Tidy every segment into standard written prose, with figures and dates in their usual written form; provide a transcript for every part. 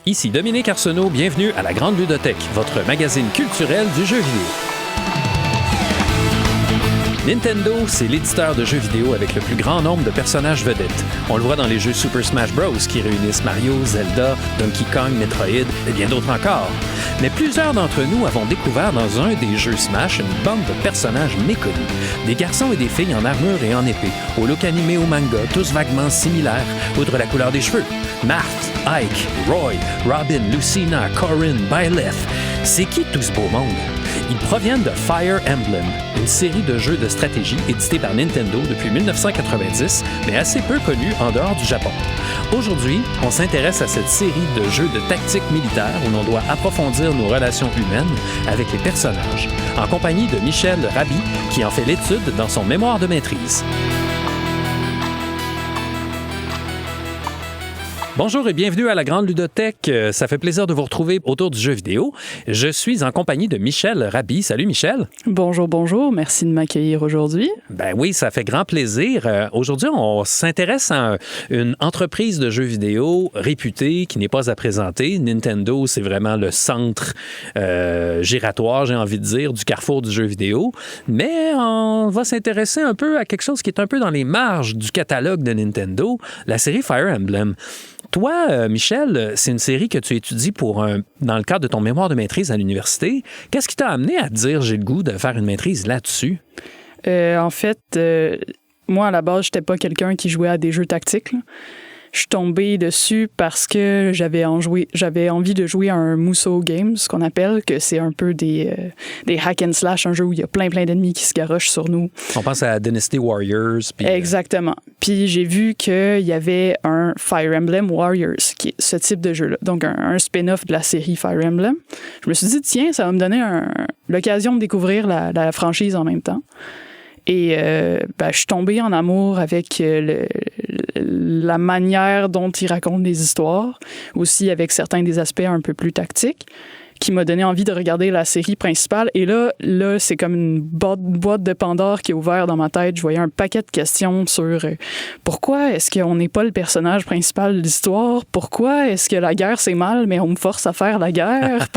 Ici Dominique Arsenault, bienvenue à la Grande Ludothèque, votre magazine culturel du jeu vidéo. Nintendo, c'est l'éditeur de jeux vidéo avec le plus grand nombre de personnages vedettes. On le voit dans les jeux Super Smash Bros. Qui réunissent Mario, Zelda, Donkey Kong, Metroid et bien d'autres encore. Mais plusieurs d'entre nous avons découvert dans un des jeux Smash une bande de personnages méconnus. Des garçons et des filles en armure et en épée, au look animé ou manga, tous vaguement similaires, outre la couleur des cheveux. Marth, Ike, Roy, Robin, Lucina, Corrin, Byleth. C'est qui tout ce beau monde? Ils proviennent de Fire Emblem, une série de jeux de stratégie éditée par Nintendo depuis 1990, mais assez peu connue en dehors du Japon. Aujourd'hui, on s'intéresse à cette série de jeux de tactique militaire où l'on doit approfondir nos relations humaines avec les personnages, en compagnie de Michel Raby, qui en fait l'étude dans son mémoire de maîtrise. Bonjour et bienvenue à la Grande Ludothèque. Ça fait plaisir de vous retrouver autour du jeu vidéo. Je suis en compagnie de Michel Raby. Salut Michel. Bonjour, bonjour. Merci de m'accueillir aujourd'hui. Ben oui, ça fait grand plaisir. Aujourd'hui, on s'intéresse à une entreprise de jeux vidéo réputée qui n'est pas à présenter. Nintendo, c'est vraiment le centre giratoire, j'ai envie de dire, du carrefour du jeu vidéo. Mais on va s'intéresser un peu à quelque chose qui est un peu dans les marges du catalogue de Nintendo, la série Fire Emblem. Toi, Michel, c'est une série que tu étudies dans le cadre de ton mémoire de maîtrise à l'université. Qu'est-ce qui t'a amené à te dire j'ai le goût de faire une maîtrise là-dessus? En fait, moi, à la base, j'étais pas quelqu'un qui jouait à des jeux tactiques, là. Je suis tombée dessus parce que j'avais envie de jouer à un Musou Game, ce qu'on appelle, que c'est un peu des hack and slash, un jeu où il y a plein d'ennemis qui se garochent sur nous. On pense à Dynasty Warriors. Exactement. Puis j'ai vu qu'il y avait un Fire Emblem Warriors, qui est ce type de jeu-là. Donc un spin-off de la série Fire Emblem. Je me suis dit, tiens, ça va me donner l'occasion de découvrir la franchise en même temps. Et je suis tombée en amour avec la manière dont ils racontent les histoires, aussi avec certains des aspects un peu plus tactiques, qui m'a donné envie de regarder la série principale. Et là c'est comme une boîte de Pandore qui est ouverte dans ma tête. Je voyais un paquet de questions sur pourquoi est-ce qu'on n'est pas le personnage principal de l'histoire? Pourquoi est-ce que la guerre, c'est mal, mais on me force à faire la guerre?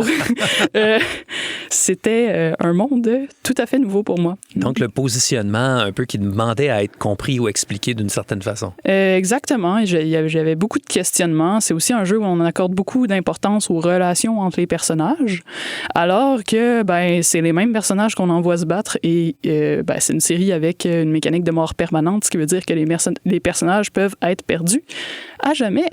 C'était un monde tout à fait nouveau pour moi. Donc, le positionnement un peu qui demandait à être compris ou expliqué d'une certaine façon. Exactement. J'avais beaucoup de questionnements. C'est aussi un jeu où on accorde beaucoup d'importance aux relations entre les personnages. Alors que c'est les mêmes personnages qu'on envoie se battre et c'est une série avec une mécanique de mort permanente, ce qui veut dire que les personnages peuvent être perdus à jamais.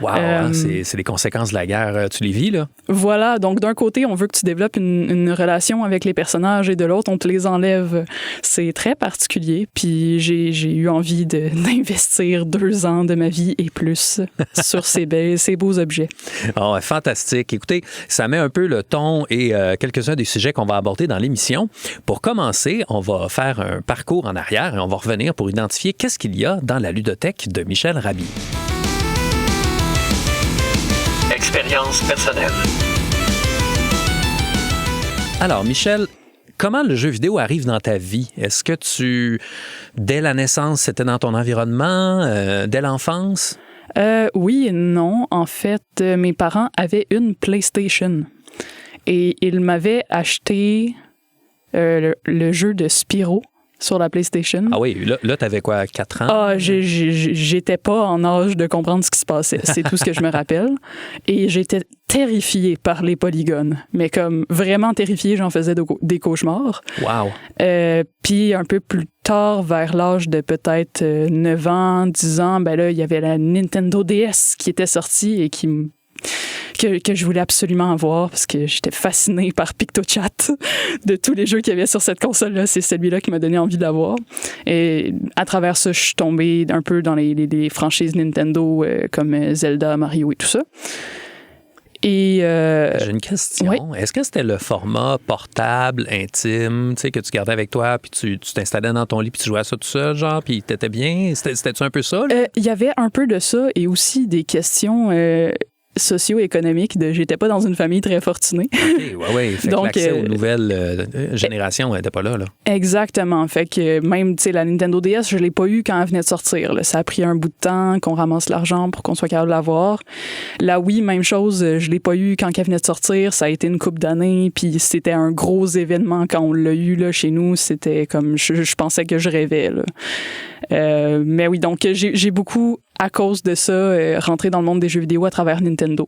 Wow, c'est les conséquences de la guerre, tu les vis là? Voilà, donc d'un côté, on veut que tu développes une relation avec les personnages et de l'autre, on te les enlève. C'est très particulier, puis j'ai eu envie d'investir 2 ans de ma vie et plus sur ces beaux objets. Oh, fantastique. Écoutez, ça met un peu le ton et quelques-uns des sujets qu'on va aborder dans l'émission. Pour commencer, on va faire un parcours en arrière et on va revenir pour identifier qu'est-ce qu'il y a dans la ludothèque de Michel Raby. Expérience personnelle. Alors, Michel, comment le jeu vidéo arrive dans ta vie? Est-ce que dès la naissance, c'était dans ton environnement, dès l'enfance? Oui et non. En fait, mes parents avaient une PlayStation et ils m'avaient acheté le jeu de Spyro sur la PlayStation. Ah oui, là t'avais quoi, 4 ans? Ah, j'étais pas en âge de comprendre ce qui se passait. C'est tout ce que je me rappelle. Et j'étais terrifiée par les polygones. Mais comme vraiment terrifiée, j'en faisais des cauchemars. Wow! Puis un peu plus tard, vers l'âge de peut-être 9 ans, 10 ans, il y avait la Nintendo DS qui était sortie et que je voulais absolument avoir parce que j'étais fascinée par PictoChat. De tous les jeux qu'il y avait sur cette console-là, c'est celui-là qui m'a donné envie de l'avoir. Et à travers ça, je suis tombée un peu dans les franchises Nintendo comme Zelda, Mario et tout ça. Et j'ai une question. Oui. Est-ce que c'était le format portable, intime, tu sais, que tu gardais avec toi, puis tu t'installais dans ton lit, puis tu jouais à ça tout seul, genre, puis t'étais bien? C'était-tu un peu ça? Il y avait un peu de ça et aussi des questions socio-économique j'étais pas dans une famille très fortunée. OK, ouais. Fait Donc, que l'accès aux nouvelles générations n'était pas là. Exactement. Fait que même, tu sais, la Nintendo DS, je l'ai pas eu quand elle venait de sortir. Là. Ça a pris un bout de temps qu'on ramasse l'argent pour qu'on soit capable de l'avoir. La Wii, même chose, je l'ai pas eu quand elle venait de sortir. Ça a été une couple d'années, puis c'était un gros événement quand on l'a eu là, chez nous. C'était comme, je pensais que je rêvais. Là. Mais oui, donc j'ai beaucoup, à cause de ça, rentré dans le monde des jeux vidéo à travers Nintendo.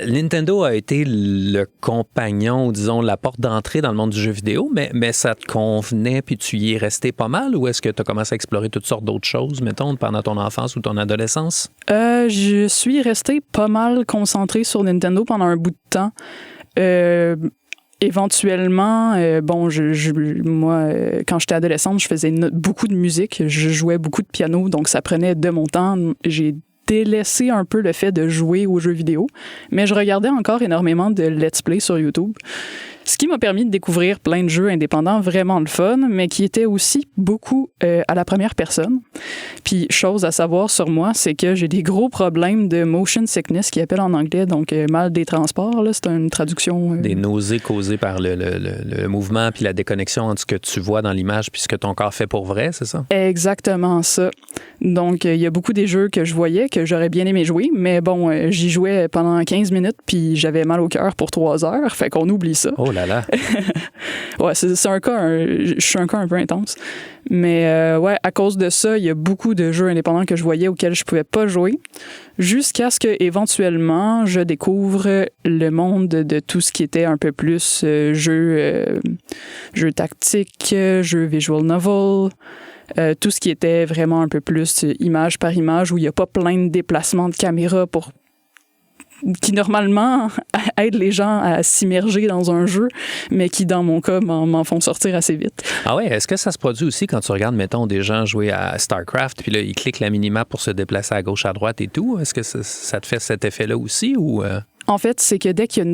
Nintendo a été le compagnon, disons, la porte d'entrée dans le monde du jeu vidéo, mais ça te convenait puis tu y es resté pas mal, ou est-ce que tu as commencé à explorer toutes sortes d'autres choses, mettons, pendant ton enfance ou ton adolescence? Je suis resté pas mal concentré sur Nintendo pendant un bout de temps. Éventuellement, moi, quand j'étais adolescente, je faisais beaucoup de musique. Je jouais beaucoup de piano, donc ça prenait de mon temps. J'ai délaissé un peu le fait de jouer aux jeux vidéo, mais je regardais encore énormément de let's play sur YouTube. Ce qui m'a permis de découvrir plein de jeux indépendants vraiment le fun, mais qui étaient aussi beaucoup à la première personne. Puis, chose à savoir sur moi, c'est que j'ai des gros problèmes de motion sickness, qui appelle en anglais, donc mal des transports. Là, c'est une traduction. Des nausées causées par le mouvement puis la déconnexion entre ce que tu vois dans l'image puis ce que ton corps fait pour vrai, c'est ça? Exactement ça. Donc, il y a beaucoup des jeux que je voyais, que j'aurais bien aimé jouer, mais bon, j'y jouais pendant 15 minutes, puis j'avais mal au cœur pour 3 heures, fait qu'on oublie ça. Oh là là! Ouais, je suis un cas un peu intense. Mais ouais, à cause de ça, il y a beaucoup de jeux indépendants que je voyais auxquels je pouvais pas jouer, jusqu'à ce que éventuellement je découvre le monde de tout ce qui était un peu plus jeux tactiques, jeux visual novel. Tout ce qui était vraiment un peu plus image par image, où il n'y a pas plein de déplacements de caméra qui normalement aident les gens à s'immerger dans un jeu, mais qui, dans mon cas, m'en font sortir assez vite. Ah ouais, est-ce que ça se produit aussi quand tu regardes, mettons, des gens jouer à StarCraft, puis là, ils cliquent la minimap pour se déplacer à gauche, à droite et tout? Est-ce que ça te fait cet effet-là aussi, ou... En fait, c'est que dès qu'il y a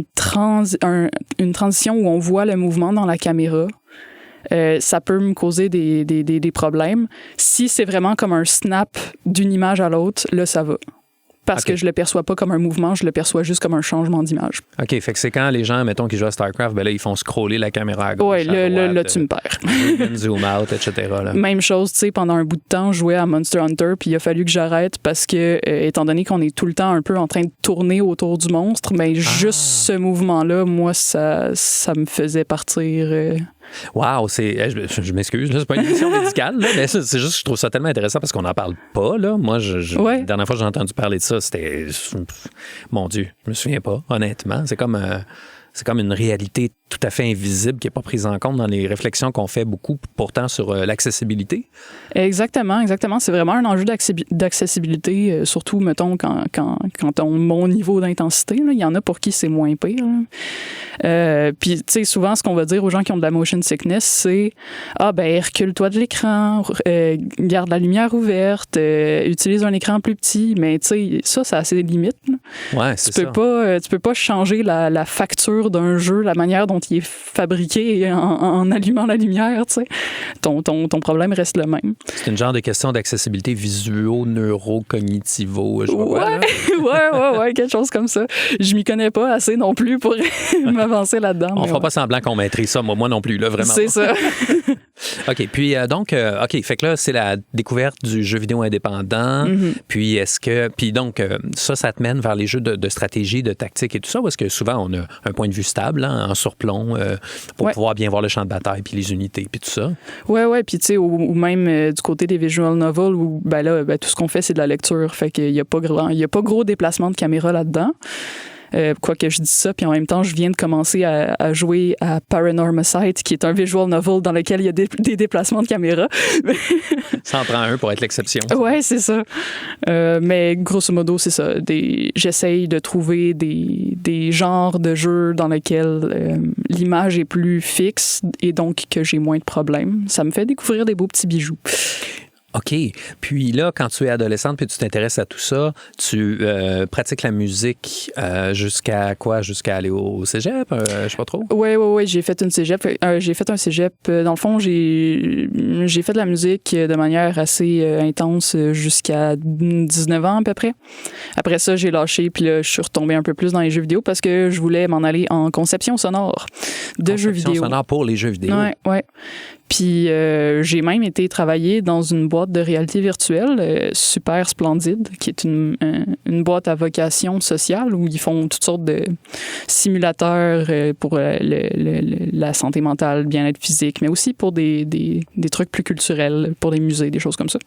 une transition où on voit le mouvement dans la caméra, ça peut me causer des problèmes. Si c'est vraiment comme un snap d'une image à l'autre, là, ça va. Parce que je le perçois pas comme un mouvement, je le perçois juste comme un changement d'image. OK, fait que c'est quand les gens, mettons, qui jouent à StarCraft, ben là, ils font scroller la caméra à gauche, à droite. Là, tu me perds. Zoom out, etc. Là. Même chose, tu sais, pendant un bout de temps, je jouais à Monster Hunter, puis il a fallu que j'arrête parce que, étant donné qu'on est tout le temps un peu en train de tourner autour du monstre, ben juste ce mouvement-là, moi, ça me faisait partir... Wow, je m'excuse, là, c'est pas une émission médicale, là, mais c'est juste que je trouve ça tellement intéressant parce qu'on n'en parle pas, là. Moi, la dernière fois que j'ai entendu parler de ça, c'était... Mon Dieu, je me souviens pas, honnêtement. C'est comme une réalité tout à fait invisible qui n'est pas prise en compte dans les réflexions qu'on fait beaucoup, pourtant, sur l'accessibilité. Exactement. C'est vraiment un enjeu d'accessibilité, surtout, mettons, quand on mon niveau d'intensité. Là, il y en a pour qui c'est moins pire. Puis, tu sais, souvent, ce qu'on va dire aux gens qui ont de la motion sickness, c'est « Ah, ben recule-toi de l'écran, garde la lumière ouverte, utilise un écran plus petit. » Mais, tu sais, ça a ses limites. Là. Ouais, c'est ça. Tu peux pas changer la facture d'un jeu, la manière dont il est fabriqué en allumant la lumière, tu sais. Ton problème reste le même. C'est une genre de question d'accessibilité visuo-neuro-cognitivo, je vois. Ouais, quelque chose comme ça. Je m'y connais pas assez non plus pour m'avancer là-dedans. On fera pas semblant qu'on maîtrise ça, moi non plus, là, vraiment. C'est ça. OK, puis fait que là, c'est la découverte du jeu vidéo indépendant. Puis ça te mène vers les jeux de stratégie, de tactique et tout ça, parce que souvent, on a un point de vue stable, hein, en surplomb, pour pouvoir bien voir le champ de bataille, puis les unités, puis tout ça. Ouais, puis tu sais, ou même du côté des visual novels, où tout ce qu'on fait, c'est de la lecture, fait qu'il y a pas gros déplacement de caméra là-dedans. Quoique je dis ça, puis en même temps, je viens de commencer à jouer à Paranormasight, qui est un visual novel dans lequel il y a des déplacements de caméra. Ça en prend un pour être l'exception. Ouais, c'est ça. Mais grosso modo, c'est ça. J'essaye de trouver des genres de jeux dans lesquels l'image est plus fixe et donc que j'ai moins de problèmes. Ça me fait découvrir des beaux petits bijoux. OK. Puis là, quand tu es adolescente puis tu t'intéresses à tout ça, tu pratiques la musique jusqu'à quoi? Jusqu'à aller au cégep? Je sais pas trop. Oui. J'ai fait une cégep. J'ai fait un cégep. Dans le fond, j'ai fait de la musique de manière assez intense jusqu'à 19 ans à peu près. Après ça, j'ai lâché puis là, je suis retombée un peu plus dans les jeux vidéo parce que je voulais m'en aller en conception sonore de jeux vidéo. Conception sonore pour les jeux vidéo. Ouais. Puis j'ai même été travailler dans une boîte de réalité virtuelle super splendide, qui est une boîte à vocation sociale où ils font toutes sortes de simulateurs pour la santé mentale, le bien-être physique, mais aussi pour des trucs plus culturels, pour des musées, des choses comme ça.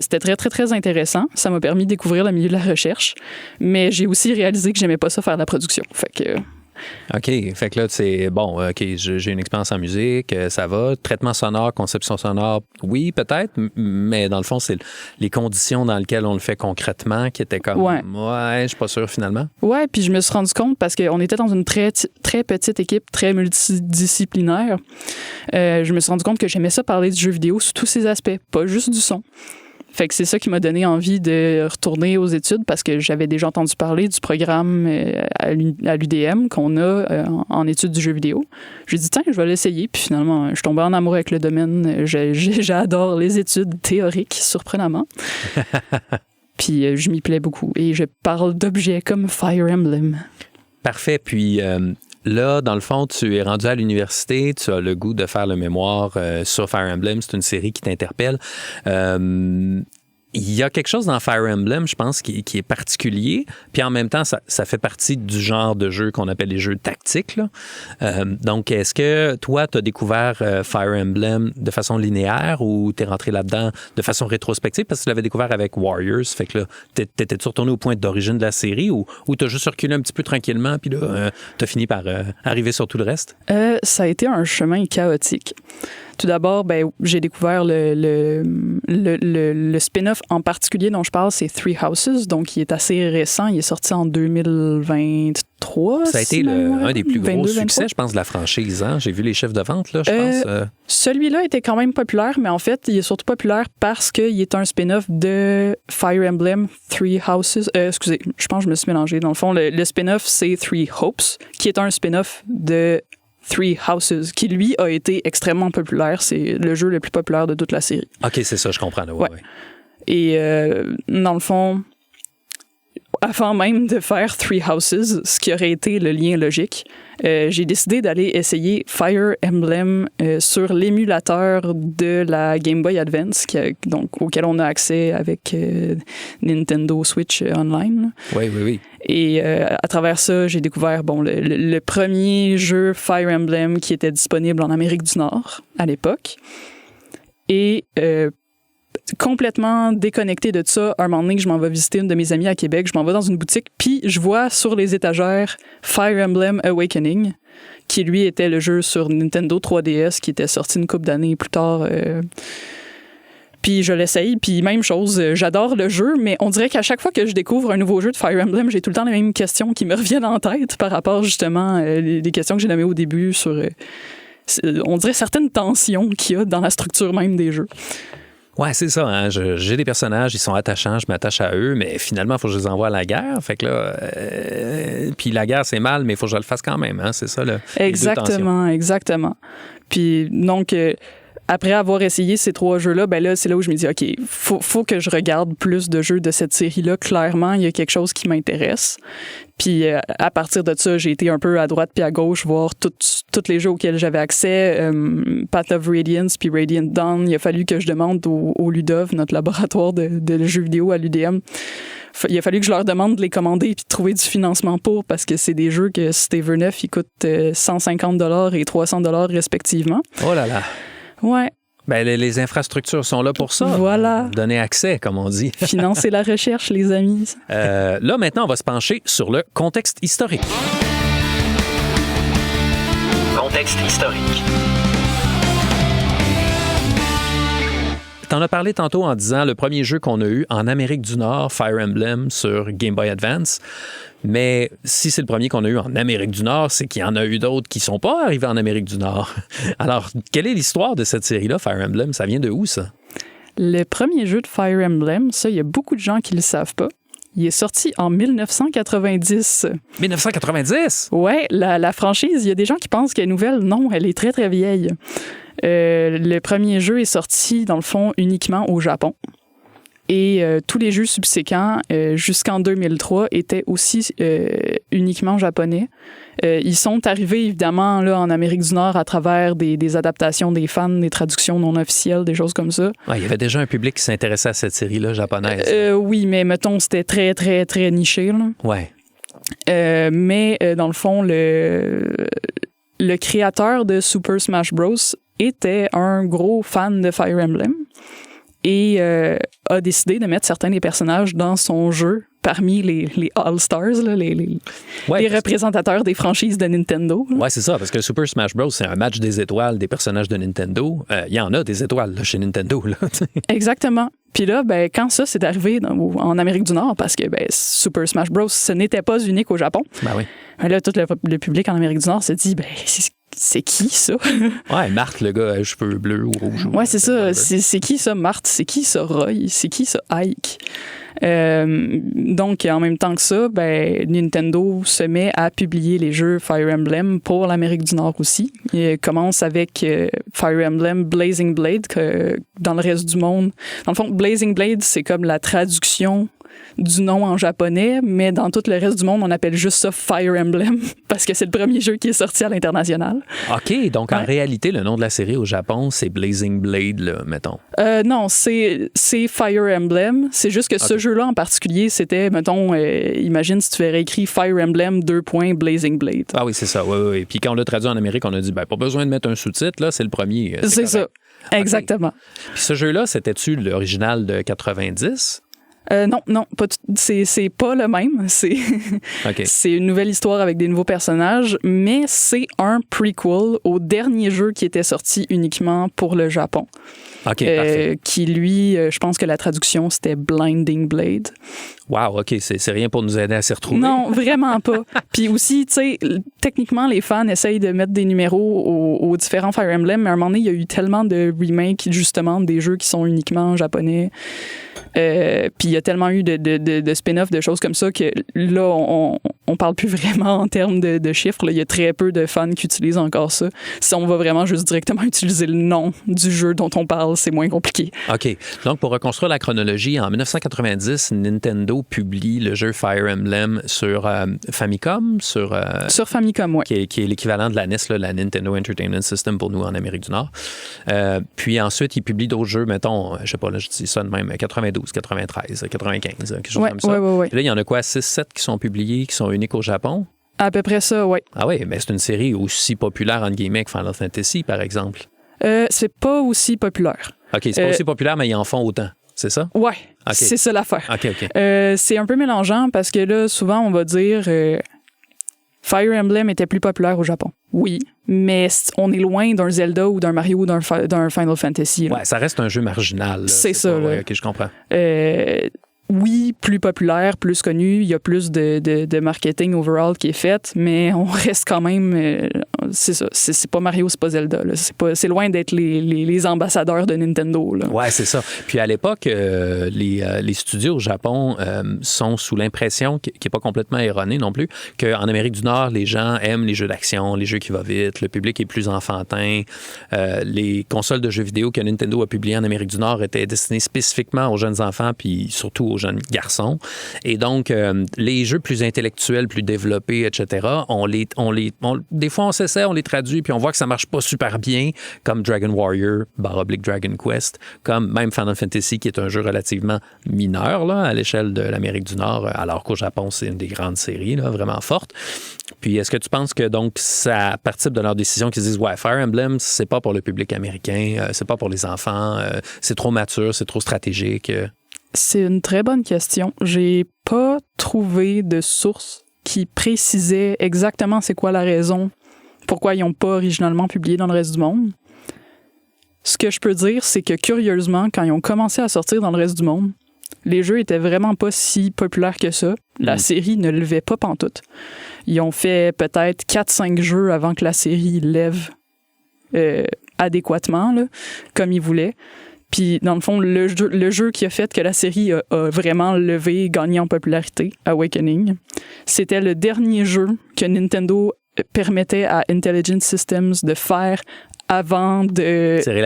C'était très, très, très intéressant. Ça m'a permis de découvrir le milieu de la recherche, mais j'ai aussi réalisé que j'aimais pas ça faire de la production. Fait que... OK. Fait que là, c'est bon, OK, j'ai une expérience en musique, ça va. Traitement sonore, conception sonore, oui, peut-être, mais dans le fond, c'est les conditions dans lesquelles on le fait concrètement qui étaient comme, ouais je suis pas sûr finalement. Ouais, puis je me suis rendu compte parce qu'on était dans une très, très petite équipe, très multidisciplinaire. Je me suis rendu compte que j'aimais ça parler du jeu vidéo sous tous ses aspects, pas juste du son. Fait que c'est ça qui m'a donné envie de retourner aux études parce que j'avais déjà entendu parler du programme à l'UDM qu'on a en études du jeu vidéo. J'ai dit, tiens, je vais l'essayer. Puis finalement, je suis tombée en amour avec le domaine. J'adore les études théoriques, surprenamment. Puis je m'y plais beaucoup. Et je parle d'objets comme Fire Emblem. Parfait. Puis... là, dans le fond, tu es rendu à l'université, tu as le goût de faire le mémoire sur Fire Emblem, c'est une série qui t'interpelle. Il y a quelque chose dans Fire Emblem, je pense, qui est particulier. Puis en même temps, ça fait partie du genre de jeu qu'on appelle les jeux tactiques, là. Donc, est-ce que toi, tu as découvert Fire Emblem de façon linéaire ou tu es rentré là-dedans de façon rétrospective parce que tu l'avais découvert avec Warriors? Fait que là, t'étais-tu retourné au point d'origine de la série ou tu as juste reculé un petit peu tranquillement puis là, tu as fini par arriver sur tout le reste? Ça a été un chemin chaotique. Tout d'abord, j'ai découvert le spin-off en particulier dont je parle, c'est Three Houses, donc il est assez récent, il est sorti en 2023. Ça a été un des plus gros succès, je pense, de la franchise. Hein? J'ai vu les chiffres de vente, là, je pense. Celui-là était quand même populaire, mais en fait, il est surtout populaire parce qu'il est un spin-off de Fire Emblem Three Houses. Excusez, je pense que je me suis mélangée. Dans le fond, le spin-off, c'est Three Hopes, qui est un spin-off de Three Houses, qui, lui, a été extrêmement populaire. C'est le jeu le plus populaire de toute la série. OK, c'est ça, je comprends. Là, ouais. Et dans le fond, avant même de faire Three Houses, ce qui aurait été le lien logique, j'ai décidé d'aller essayer Fire Emblem sur l'émulateur de la Game Boy Advance, donc, auquel on a accès avec Nintendo Switch Online. Oui. Et à travers ça, j'ai découvert le premier jeu Fire Emblem qui était disponible en Amérique du Nord à l'époque. Et complètement déconnecté de ça, un moment donné que je m'en vais visiter une de mes amies à Québec, je m'en vais dans une boutique, puis je vois sur les étagères Fire Emblem Awakening, qui lui était le jeu sur Nintendo 3DS qui était sorti une couple d'années plus tard. Puis je l'essaye, puis même chose, j'adore le jeu, mais on dirait qu'à chaque fois que je découvre un nouveau jeu de Fire Emblem, j'ai tout le temps les mêmes questions qui me reviennent en tête par rapport justement les questions que j'ai nommées au début sur, on dirait, certaines tensions qu'il y a dans la structure même des jeux. Ouais, c'est ça. Hein? J'ai des personnages, ils sont attachants, je m'attache à eux, mais finalement, il faut que je les envoie à la guerre. Fait que là, puis la guerre, c'est mal, mais il faut que je le fasse quand même. Hein? C'est ça, Exactement. Puis donc, après avoir essayé ces 3 jeux-là, là, c'est là où je me dis, OK, faut que je regarde plus de jeux de cette série-là. Clairement, il y a quelque chose qui m'intéresse. Puis à partir de ça, j'ai été un peu à droite puis à gauche voir tous les jeux auxquels j'avais accès, Path of Radiance puis Radiant Dawn. Il a fallu que je demande au Ludov, notre laboratoire de jeux vidéo à l'UDM, il a fallu que je leur demande de les commander puis de trouver du financement pour, parce que c'est des jeux que Stave 9, ils coûtent $150 et $300 respectivement. Oh là là! Ouais. Ben, les infrastructures sont là pour ça. Voilà. Donner accès, comme on dit. Financer la recherche, les amis. Là, maintenant, on va se pencher sur le contexte historique. Contexte historique. T'en as parlé tantôt en disant le premier jeu qu'on a eu en Amérique du Nord, Fire Emblem, sur Game Boy Advance. Mais si c'est le premier qu'on a eu en Amérique du Nord, c'est qu'il y en a eu d'autres qui ne sont pas arrivés en Amérique du Nord. Alors, quelle est l'histoire de cette série-là, Fire Emblem? Ça vient de où, ça? Le premier jeu de Fire Emblem, ça, il y a beaucoup de gens qui le savent pas. Il est sorti en 1990. 1990? Ouais, la franchise, il y a des gens qui pensent qu'elle est nouvelle. Non, elle est très, très vieille. Le premier jeu est sorti, dans le fond, uniquement au Japon. Et tous les jeux subséquents, jusqu'en 2003, étaient aussi uniquement japonais. Ils sont arrivés, évidemment, là, en Amérique du Nord à travers des adaptations des fans, des traductions non officielles, des choses comme ça. Ouais, il y avait déjà un public qui s'intéressait à cette série-là japonaise. Oui, mais mettons, c'était très, très, très niché. Là. Ouais. Mais dans le fond, le créateur de Super Smash Bros. Était un gros fan de Fire Emblem. Et a décidé de mettre certains des personnages dans son jeu parmi les All-Stars, là, les représentateurs des franchises de Nintendo. Là. Ouais, c'est ça, parce que Super Smash Bros., c'est un match des étoiles des personnages de Nintendo. Il y en a des étoiles là, chez Nintendo. Là. Exactement. Puis là, ben, quand ça s'est arrivé en Amérique du Nord, parce que ben, Super Smash Bros., ce n'était pas unique au Japon, ben oui. Là, tout le public en Amérique du Nord s'est dit, ben, c'est qui ça? Ouais, Marthe, le gars, cheveux bleus ou rouges. Ouais, c'est ça. C'est qui ça, Marthe? C'est qui ça, Roy? C'est qui ça, Ike? Donc, en même temps que ça, ben, Nintendo se met à publier les jeux Fire Emblem pour l'Amérique du Nord aussi. Il commence avec Fire Emblem Blazing Blade, que dans le reste du monde... Dans le fond, Blazing Blade, c'est comme la traduction du nom en japonais, mais dans tout le reste du monde, on appelle juste ça Fire Emblem, parce que c'est le premier jeu qui est sorti à l'international. OK, donc en réalité, le nom de la série au Japon, c'est Blazing Blade, là, mettons. Non, c'est Fire Emblem. C'est juste que ce jeu-là en particulier, c'était, mettons, imagine si tu avais écrit Fire Emblem : Blazing Blade. Ah oui, c'est ça, oui. Puis quand on l'a traduit en Amérique, on a dit, ben, pas besoin de mettre un sous-titre, là, c'est le premier. C'est ça, exactement. Okay. Puis ce jeu-là, c'était-tu l'original de 90? Non, c'est pas le même. C'est une nouvelle histoire avec des nouveaux personnages, mais c'est un prequel au dernier jeu qui était sorti uniquement pour le Japon. OK, parfait. Qui, lui, je pense que la traduction, c'était Blinding Blade. Wow, OK, c'est rien pour nous aider à s'y retrouver. Non, vraiment pas. Puis aussi, tu sais, techniquement, les fans essayent de mettre des numéros aux différents Fire Emblem, mais à un moment donné, il y a eu tellement de remakes, justement, des jeux qui sont uniquement japonais. Puis il y a tellement eu de spin-off, de choses comme ça, que là, on parle plus vraiment en termes de chiffres. Là. Il y a très peu de fans qui utilisent encore ça. Si on va vraiment juste directement utiliser le nom du jeu dont on parle, c'est moins compliqué. OK. Donc, pour reconstruire la chronologie, en 1990, Nintendo publie le jeu Fire Emblem sur Famicom, sur Famicom, oui. Qui est l'équivalent de la NES, là, la Nintendo Entertainment System pour nous en Amérique du Nord. Puis ensuite, il publie d'autres jeux, mettons, je sais pas, là, je dis ça de même, 92, 93, 95, quelque chose comme ça. Ouais. Puis là, il y en a quoi, 6-7 qui sont publiés, qui sont uniques au Japon? À peu près ça, oui. Ah oui, mais c'est une série aussi populaire, entre guillemets, que Final Fantasy, par exemple. C'est pas aussi populaire. OK, c'est pas aussi populaire, mais ils en font autant. C'est ça? Ouais, okay. C'est ça l'affaire. OK. C'est un peu mélangeant parce que là, souvent, on va dire Fire Emblem était plus populaire au Japon. Oui, mais on est loin d'un Zelda ou d'un Mario ou d'un Final Fantasy. Là. Ouais, ça reste un jeu marginal. Là. C'est ça. Pas, OK, je comprends. Oui, plus populaire, plus connu, il y a plus de marketing overall qui est fait, mais on reste quand même... c'est ça, c'est pas Mario, c'est pas Zelda. Là. C'est loin d'être les ambassadeurs de Nintendo. Là. Ouais, c'est ça. Puis à l'époque, les studios au Japon sont sous l'impression, qui n'est pas complètement erronée non plus, qu'en Amérique du Nord, les gens aiment les jeux d'action, les jeux qui vont vite, le public est plus enfantin. Les consoles de jeux vidéo que Nintendo a publiées en Amérique du Nord étaient destinées spécifiquement aux jeunes enfants, puis surtout aux jeunes garçons. Et donc, les jeux plus intellectuels, plus développés, etc., des fois, on s'essaie, on les traduit, puis on voit que ça marche pas super bien, comme Dragon Warrior, /Dragon Quest, comme même Final Fantasy, qui est un jeu relativement mineur là, à l'échelle de l'Amérique du Nord, alors qu'au Japon, c'est une des grandes séries, là, vraiment forte. Puis, est-ce que tu penses que donc ça participe de leur décision qu'ils disent, ouais, Fire Emblem, c'est pas pour le public américain, c'est pas pour les enfants, c'est trop mature, c'est trop stratégique? C'est une très bonne question. J'ai pas trouvé de source qui précisait exactement c'est quoi la raison pourquoi ils n'ont pas originalement publié dans le reste du monde. Ce que je peux dire, c'est que curieusement, quand ils ont commencé à sortir dans le reste du monde, les jeux étaient vraiment pas si populaires que ça. La série ne levait pas pantoute. Ils ont fait peut-être 4-5 jeux avant que la série lève adéquatement, là, comme ils voulaient. Puis, dans le fond, le jeu qui a fait que la série a vraiment gagné en popularité, Awakening, c'était le dernier jeu que Nintendo permettait à Intelligent Systems de faire avant de tirer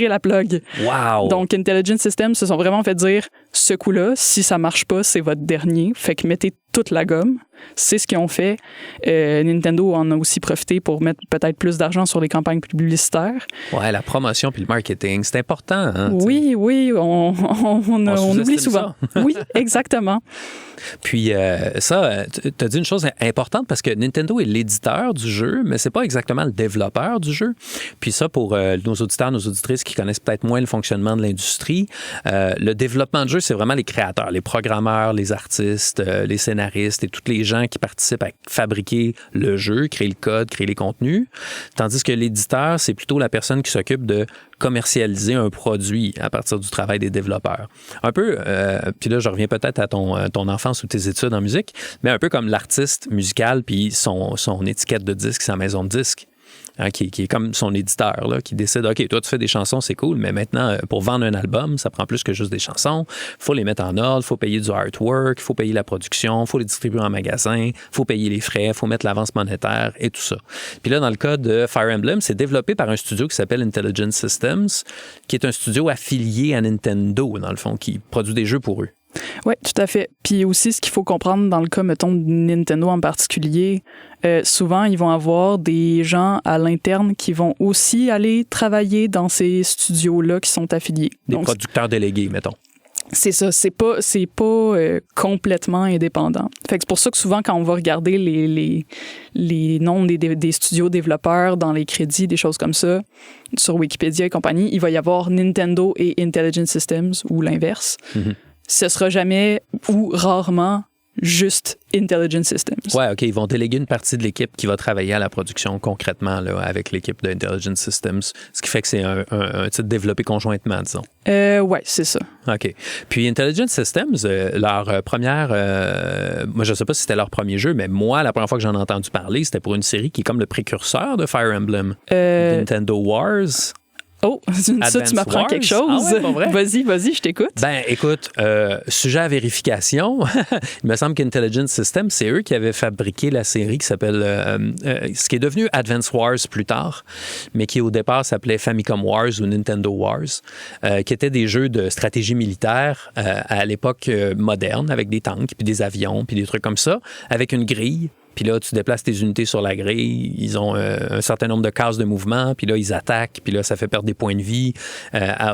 la plug. Wow! Donc, Intelligent Systems se sont vraiment fait dire, ce coup-là, si ça marche pas, c'est votre dernier. Fait que mettez toute la gomme. C'est ce qu'ils ont fait. Nintendo en a aussi profité pour mettre peut-être plus d'argent sur les campagnes publicitaires. Ouais, la promotion puis le marketing, c'est important. Hein, oui, on oublie souvent. Oui, exactement. Puis ça, tu as dit une chose importante parce que Nintendo est l'éditeur du jeu, mais c'est pas exactement le développeur du jeu. Puis ça, pour nos auditeurs, nos auditrices qui connaissent peut-être moins le fonctionnement de l'industrie, le développement de jeu, c'est vraiment les créateurs, les programmeurs, les artistes, les scénaristes et tous les gens qui participent à fabriquer le jeu, créer le code, créer les contenus. Tandis que l'éditeur, c'est plutôt la personne qui s'occupe de commercialiser un produit à partir du travail des développeurs. Un peu, puis là, je reviens peut-être à ton enfance ou tes études en musique, mais un peu comme l'artiste musical puis son étiquette de disque, sa maison de disque. Hein, qui est comme son éditeur, là, qui décide, OK, toi, tu fais des chansons, c'est cool, mais maintenant, pour vendre un album, ça prend plus que juste des chansons. Il faut les mettre en ordre, il faut payer du artwork, il faut payer la production, il faut les distribuer en magasin, il faut payer les frais, il faut mettre l'avance monétaire et tout ça. Puis là, dans le cas de Fire Emblem, c'est développé par un studio qui s'appelle Intelligent Systems, qui est un studio affilié à Nintendo, dans le fond, qui produit des jeux pour eux. Oui, tout à fait. Puis aussi, ce qu'il faut comprendre dans le cas, mettons, de Nintendo en particulier, souvent, ils vont avoir des gens à l'interne qui vont aussi aller travailler dans ces studios-là qui sont affiliés. Des producteurs délégués, mettons. C'est ça, c'est pas complètement indépendant. Fait que c'est pour ça que souvent, quand on va regarder les noms des studios développeurs dans les crédits, des choses comme ça, sur Wikipédia et compagnie, il va y avoir Nintendo et Intelligent Systems ou l'inverse. Mm-hmm. Ce sera jamais ou rarement juste Intelligent Systems. Ouais, OK. Ils vont déléguer une partie de l'équipe qui va travailler à la production concrètement là, avec l'équipe d'Intelligent Systems, ce qui fait que c'est un titre développé conjointement, disons. Ouais, c'est ça. OK. Puis Intelligent Systems, leur première... moi, je ne sais pas si c'était leur premier jeu, mais moi, la première fois que j'en ai entendu parler, c'était pour une série qui est comme le précurseur de Fire Emblem. Nintendo Wars. Oh, ça, tu m'apprends quelque chose. Ah ouais, pas vrai? Vas-y, je t'écoute. Ben, écoute, sujet à vérification, il me semble qu'Intelligent Systems, c'est eux qui avaient fabriqué la série qui s'appelle, ce qui est devenu Advance Wars plus tard, mais qui au départ s'appelait Famicom Wars ou Nintendo Wars, qui étaient des jeux de stratégie militaire à l'époque moderne, avec des tanks, puis des avions, puis des trucs comme ça, avec une grille. Puis là, tu déplaces tes unités sur la grille. Ils ont un certain nombre de cases de mouvement. Puis là, ils attaquent. Puis là, ça fait perdre des points de vie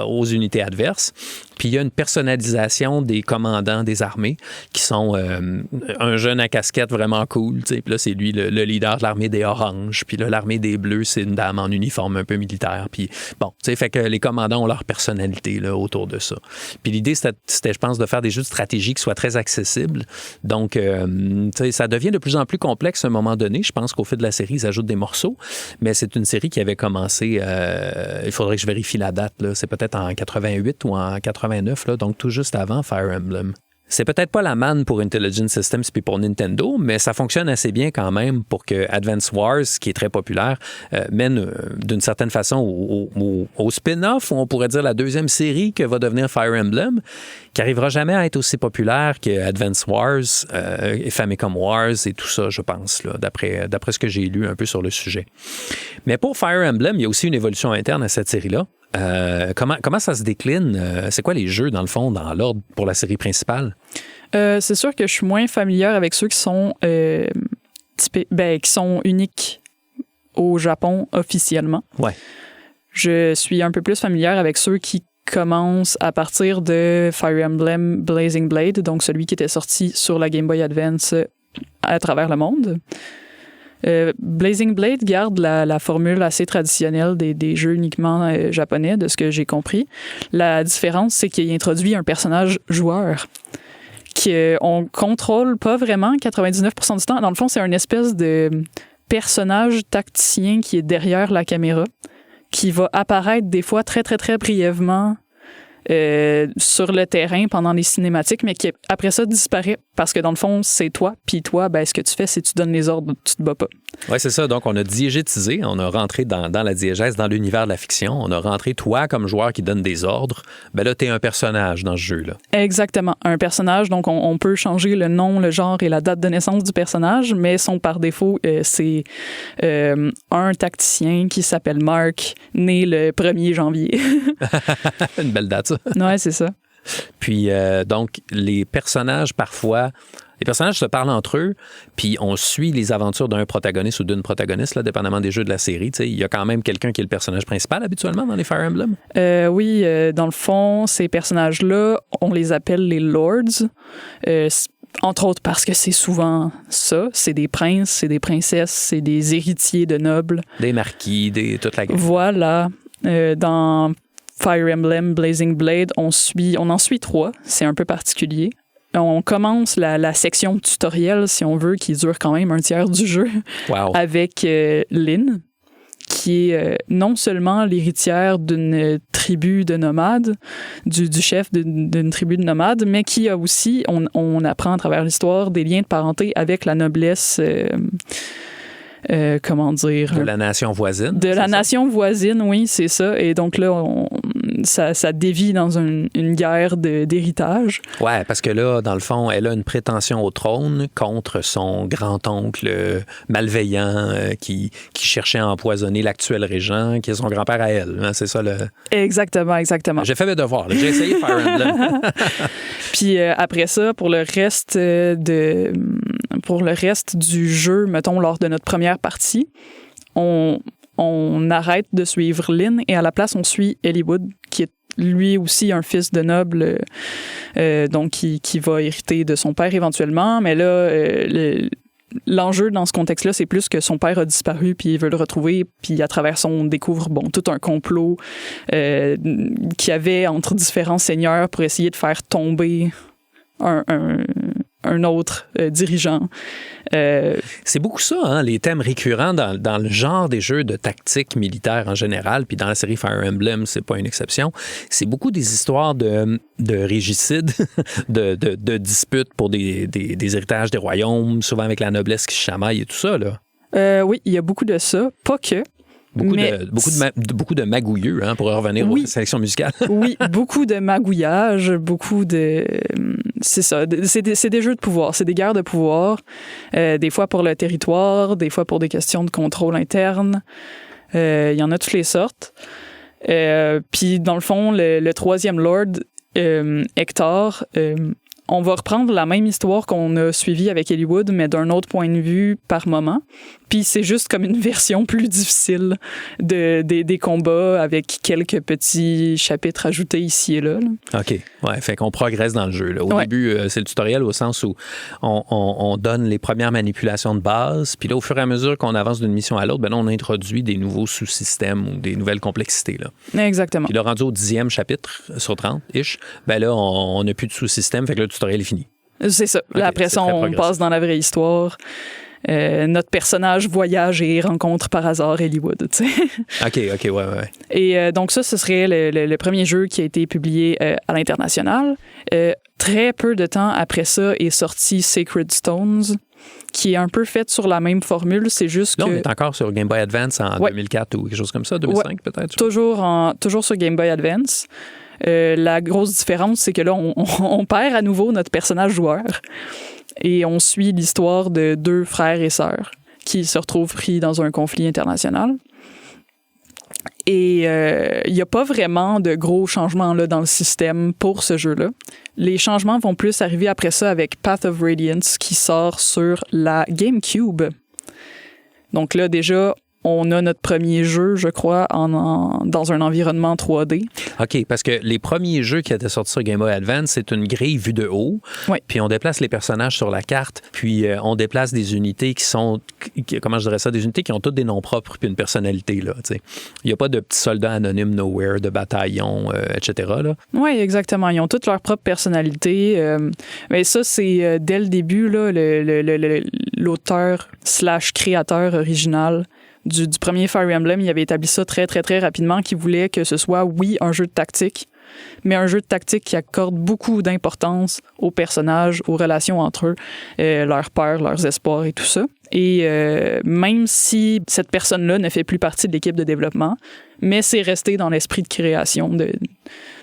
aux unités adverses. Puis il y a une personnalisation des commandants des armées qui sont un jeune à casquette vraiment cool. T'sais. Puis là, c'est lui le leader de l'armée des oranges. Puis là, l'armée des bleus, c'est une dame en uniforme un peu militaire. Puis bon, tu sais, fait que les commandants ont leur personnalité là, autour de ça. Puis l'idée, c'était, je pense, de faire des jeux de stratégie qui soient très accessibles. Donc, tu sais, ça devient de plus en plus complexe à un moment donné. Je pense qu'au fil de la série, ils ajoutent des morceaux. Mais c'est une série qui avait commencé, il faudrait que je vérifie la date, là. C'est peut-être en 88 ou en 89, là, donc tout juste avant Fire Emblem. C'est peut-être pas la manne pour Intelligent Systems puis pour Nintendo, mais ça fonctionne assez bien quand même pour que Advance Wars, qui est très populaire, mène d'une certaine façon au spin-off, ou on pourrait dire la deuxième série que va devenir Fire Emblem, qui n'arrivera jamais à être aussi populaire que Advance Wars et Famicom Wars et tout ça, je pense, là, d'après ce que j'ai lu un peu sur le sujet. Mais pour Fire Emblem, il y a aussi une évolution interne à cette série-là. Comment ça se décline? C'est quoi les jeux, dans le fond, dans l'ordre pour la série principale? C'est sûr que je suis moins familière avec ceux qui sont, qui sont uniques au Japon officiellement. Ouais. Je suis un peu plus familière avec ceux qui commencent à partir de Fire Emblem Blazing Blade, donc celui qui était sorti sur la Game Boy Advance à travers le monde. Blazing Blade garde la formule assez traditionnelle des jeux uniquement japonais, de ce que j'ai compris. La différence, c'est qu'il introduit un personnage joueur qu'on contrôle pas vraiment 99% du temps. Dans le fond, c'est une espèce de personnage tacticien qui est derrière la caméra, qui va apparaître des fois très, très, très brièvement sur le terrain pendant les cinématiques, mais qui après ça disparaît parce que dans le fond, c'est toi, puis toi, ben, ce que tu fais, c'est que tu donnes les ordres, tu te bats pas. Oui, c'est ça. Donc, on a diégétisé, on a rentré dans la diégèse, dans l'univers de la fiction. On a rentré toi comme joueur qui donne des ordres. Ben là, t'es un personnage dans ce jeu-là. Exactement. Un personnage, donc on peut changer le nom, le genre et la date de naissance du personnage, mais son par défaut, c'est un tacticien qui s'appelle Mark, né le 1er janvier. Une belle date, ça. Ouais, c'est ça. Puis, donc, les personnages, parfois, les personnages se parlent entre eux, puis on suit les aventures d'un protagoniste ou d'une protagoniste, là, dépendamment des jeux de la série. Tu sais, il y a quand même quelqu'un qui est le personnage principal habituellement dans les Fire Emblem. Oui, dans le fond, ces personnages-là, on les appelle les Lords. Entre autres parce que c'est souvent ça. C'est des princes, c'est des princesses, c'est des héritiers de nobles. Des marquis, toute la gamme. Voilà. Dans Fire Emblem Blazing Blade, on en suit 3. C'est un peu particulier. On commence la section tutoriel, si on veut, qui dure quand même un tiers du jeu, wow. avec Lynn, qui est non seulement l'héritière d'une tribu de nomades, du chef d'une tribu de nomades, mais qui a aussi, on apprend à travers l'histoire, des liens de parenté avec la noblesse... comment dire... De la nation voisine. De la nation voisine, oui, c'est ça. Et donc là, ça dévie dans une guerre d'héritage. Ouais, parce que là, dans le fond, elle a une prétention au trône contre son grand-oncle malveillant qui cherchait à empoisonner l'actuel régent, qui est son grand-père à elle. Hein, c'est ça le... Exactement. J'ai fait mes devoirs. J'ai essayé Fire Emblem. Puis après ça, pour le reste du jeu, mettons, lors de notre première partie, on arrête de suivre Lynn et à la place, on suit Eliwood, qui est lui aussi un fils de noble, donc qui va hériter de son père éventuellement. Mais là, l'enjeu dans ce contexte-là, c'est plus que son père a disparu puis il veut le retrouver. Puis à travers ça, on découvre tout un complot qu'il y avait entre différents seigneurs pour essayer de faire tomber un autre dirigeant. C'est beaucoup ça, hein, les thèmes récurrents dans le genre des jeux de tactique militaire en général, puis dans la série Fire Emblem, c'est pas une exception. C'est beaucoup des histoires de régicides, de disputes pour des héritages des royaumes, souvent avec la noblesse qui se chamaille et tout ça, là. Oui, il y a beaucoup de ça. Pas que. Beaucoup de magouilleux, hein, pour revenir aux sélections musicales. Oui, beaucoup de magouillage, beaucoup de... C'est ça, c'est des jeux de pouvoir, c'est des guerres de pouvoir, des fois pour le territoire, des fois pour des questions de contrôle interne. Il y en a toutes les sortes. Puis, dans le fond, le troisième Lord, Hector... on va reprendre la même histoire qu'on a suivie avec Eliwood, mais d'un autre point de vue par moment. Puis c'est juste comme une version plus difficile des combats avec quelques petits chapitres ajoutés ici et là. OK. Ouais, fait qu'on progresse dans le jeu. Là. Au début, c'est le tutoriel au sens où on donne les premières manipulations de base. Puis là, au fur et à mesure qu'on avance d'une mission à l'autre, ben là, on introduit des nouveaux sous-systèmes ou des nouvelles complexités. Là. Exactement. Puis là, rendu au 10e chapitre sur 30-ish, ben là, on n'a plus de sous-système. Fait que là, le tutoriel est fini. C'est ça. Là, après ça, on passe dans la vraie histoire. Notre personnage voyage et rencontre par hasard Eliwood, tu sais. OK, ouais. Et donc ça, ce serait le premier jeu qui a été publié à l'international. Très peu de temps après ça est sorti Sacred Stones, qui est un peu fait sur la même formule, c'est juste là, que... on est encore sur Game Boy Advance en 2004 ou quelque chose comme ça, 2005 peut-être? Toujours sur Game Boy Advance. La grosse différence, c'est que là, on perd à nouveau notre personnage joueur et on suit l'histoire de 2 frères et sœurs qui se retrouvent pris dans un conflit international. Et il n'y a pas vraiment de gros changements là, dans le système pour ce jeu-là. Les changements vont plus arriver après ça avec Path of Radiance qui sort sur la GameCube. Donc là, déjà... on a notre premier jeu, je crois, dans un environnement 3D. OK, parce que les premiers jeux qui étaient sortis sur Game Boy Advance, c'est une grille vue de haut. Oui. Puis on déplace les personnages sur la carte, puis on déplace des unités qui sont, comment je dirais ça, des unités qui ont toutes des noms propres puis une personnalité, là, tu sais. Il n'y a pas de petits soldats anonymes nowhere, de bataillons, etc., là. Oui, exactement. Ils ont toutes leur propre personnalité. Mais ça, c'est dès le début, là, l'auteur/créateur original du premier Fire Emblem, il avait établi ça très, très, très rapidement, qu'il voulait que ce soit, oui, un jeu de tactique, mais un jeu de tactique qui accorde beaucoup d'importance aux personnages, aux relations entre eux, leurs peurs, leurs espoirs et tout ça. Et même si cette personne-là ne fait plus partie de l'équipe de développement, mais c'est resté dans l'esprit de création de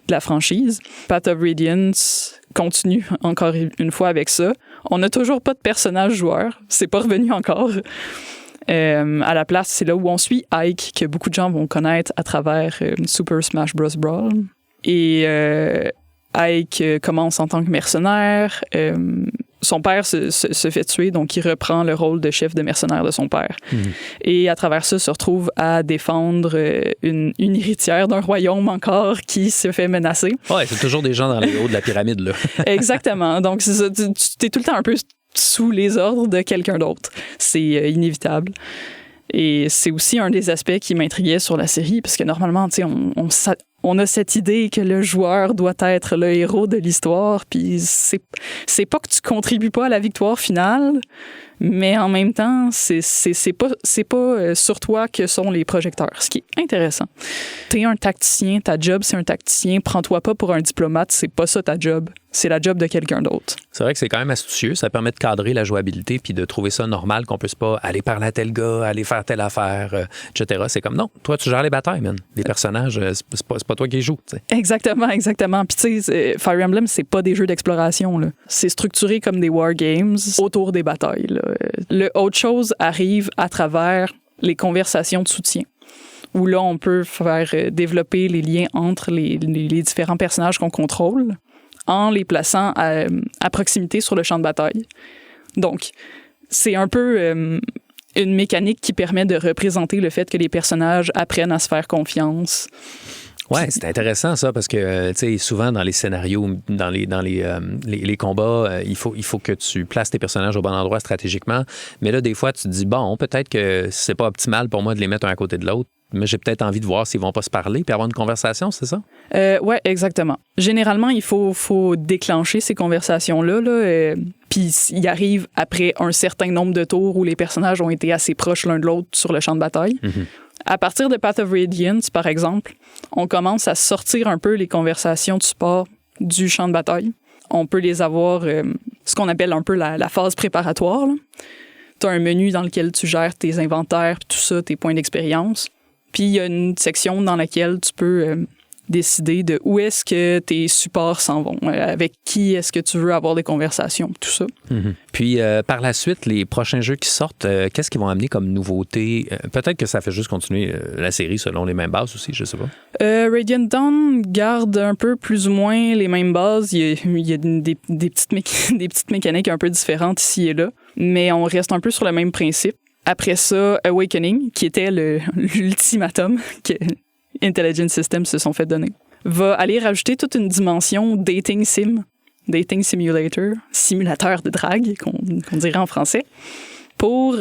la franchise, Path of Radiance continue encore une fois avec ça. On n'a toujours pas de personnage joueur, c'est pas revenu encore. À la place, c'est là où on suit Ike, que beaucoup de gens vont connaître à travers Super Smash Bros. Brawl. Et Ike commence en tant que mercenaire. Son père se fait tuer, donc il reprend le rôle de chef de mercenaire de son père. Et à travers ça, se retrouve à défendre une héritière d'un royaume encore qui se fait menacer. Ouais, c'est toujours des gens dans les hauts de la pyramide, là. Exactement. Donc, c'est ça, tu es tout le temps un peu sous les ordres de quelqu'un d'autre. C'est inévitable. Et c'est aussi un des aspects qui m'intriguait sur la série, parce que normalement, tu sais, on a cette idée que le joueur doit être le héros de l'histoire, puis c'est pas que tu contribues pas à la victoire finale, mais en même temps, c'est pas sur toi que sont les projecteurs, ce qui est intéressant. T'es un tacticien, ta job, c'est un tacticien. Prends-toi pas pour un diplomate, c'est pas ça ta job. C'est la job de quelqu'un d'autre. C'est vrai que c'est quand même astucieux. Ça permet de cadrer la jouabilité puis de trouver ça normal qu'on puisse pas aller parler à tel gars, aller faire telle affaire, etc. C'est comme non, toi, tu gères les batailles, man. Les personnages, c'est pas toi qui joues. T'sais. Exactement. Puis tu sais, Fire Emblem, c'est pas des jeux d'exploration, là. C'est structuré comme des wargames autour des batailles, là. Le autre chose arrive à travers les conversations de soutien, où là, on peut faire développer les liens entre les différents personnages qu'on contrôle en les plaçant à proximité sur le champ de bataille. Donc, c'est un peu une mécanique qui permet de représenter le fait que les personnages apprennent à se faire confiance. Ouais, c'est intéressant ça parce que tu sais souvent dans les scénarios, dans les combats, il faut que tu places tes personnages au bon endroit stratégiquement. Mais là des fois tu te dis bon, peut-être que c'est pas optimal pour moi de les mettre un à côté de l'autre, mais j'ai peut-être envie de voir s'ils vont pas se parler puis avoir une conversation, c'est ça? Ouais, exactement. Généralement, il faut déclencher ces conversations-là, puis il arrive après un certain nombre de tours où les personnages ont été assez proches l'un de l'autre sur le champ de bataille. Mm-hmm. À partir de Path of Radiance, par exemple, on commence à sortir un peu les conversations de support du champ de bataille. On peut les avoir, ce qu'on appelle un peu la phase préparatoire. Tu as un menu dans lequel tu gères tes inventaires, tout ça, tes points d'expérience. Puis il y a une section dans laquelle tu peux décider de où est-ce que tes supports s'en vont, avec qui est-ce que tu veux avoir des conversations, tout ça. Mm-hmm. Puis par la suite, les prochains jeux qui sortent, qu'est-ce qu'ils vont amener comme nouveauté? Peut-être que ça fait juste continuer la série selon les mêmes bases aussi, je sais pas. Radiant Dawn garde un peu plus ou moins les mêmes bases. Il y a des petites mécaniques un peu différentes ici et là, mais on reste un peu sur le même principe. Après ça, Awakening, qui était l'ultimatum que Intelligent Systems se sont fait donner, va aller rajouter toute une dimension dating simulator, simulateur de drague, qu'on dirait en français, pour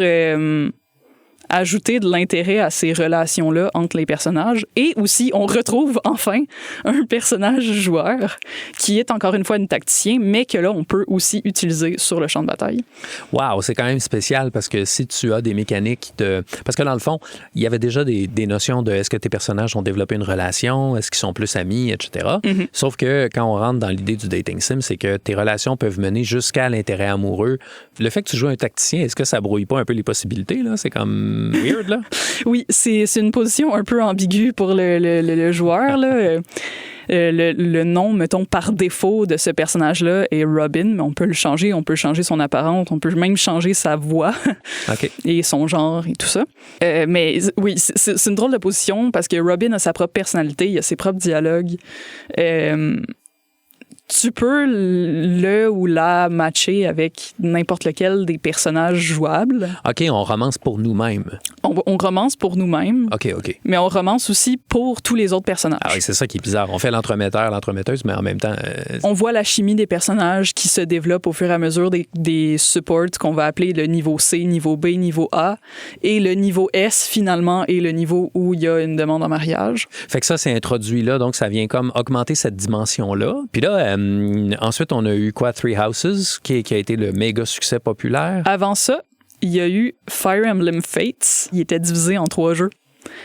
ajouter de l'intérêt à ces relations-là entre les personnages. Et aussi, on retrouve enfin un personnage joueur qui est encore une fois une tacticien, mais que là, on peut aussi utiliser sur le champ de bataille. Wow, c'est quand même spécial parce que si tu as des mécaniques de... Parce que dans le fond, il y avait déjà des notions de est-ce que tes personnages ont développé une relation, est-ce qu'ils sont plus amis, etc. Mm-hmm. Sauf que quand on rentre dans l'idée du dating sim, c'est que tes relations peuvent mener jusqu'à l'intérêt amoureux. Le fait que tu joues un tacticien, est-ce que ça brouille pas un peu les possibilités, là? C'est comme... weird, là. Oui, c'est une position un peu ambiguë pour le joueur, là. Le nom, mettons, par défaut de ce personnage-là est Robin, mais on peut le changer, on peut changer son apparence, on peut même changer sa voix okay. Et son genre et tout ça. Mais oui, c'est une drôle de position parce que Robin a sa propre personnalité, il a ses propres dialogues. Tu peux le ou la matcher avec n'importe lequel des personnages jouables. OK, on romance pour nous-mêmes. On romance pour nous-mêmes. OK. Mais on romance aussi pour tous les autres personnages. Ah oui, c'est ça qui est bizarre. On fait l'entremetteur, l'entremetteuse, mais en même temps... On voit la chimie des personnages qui se développe au fur et à mesure des supports qu'on va appeler le niveau C, niveau B, niveau A, et le niveau S, finalement, est le niveau où il y a une demande en mariage. Fait que ça, c'est introduit là, donc ça vient comme augmenter cette dimension-là. Puis là... ensuite, on a eu quoi? Three Houses, qui a été le méga succès populaire. Avant ça, il y a eu Fire Emblem Fates. Il était divisé en 3 jeux.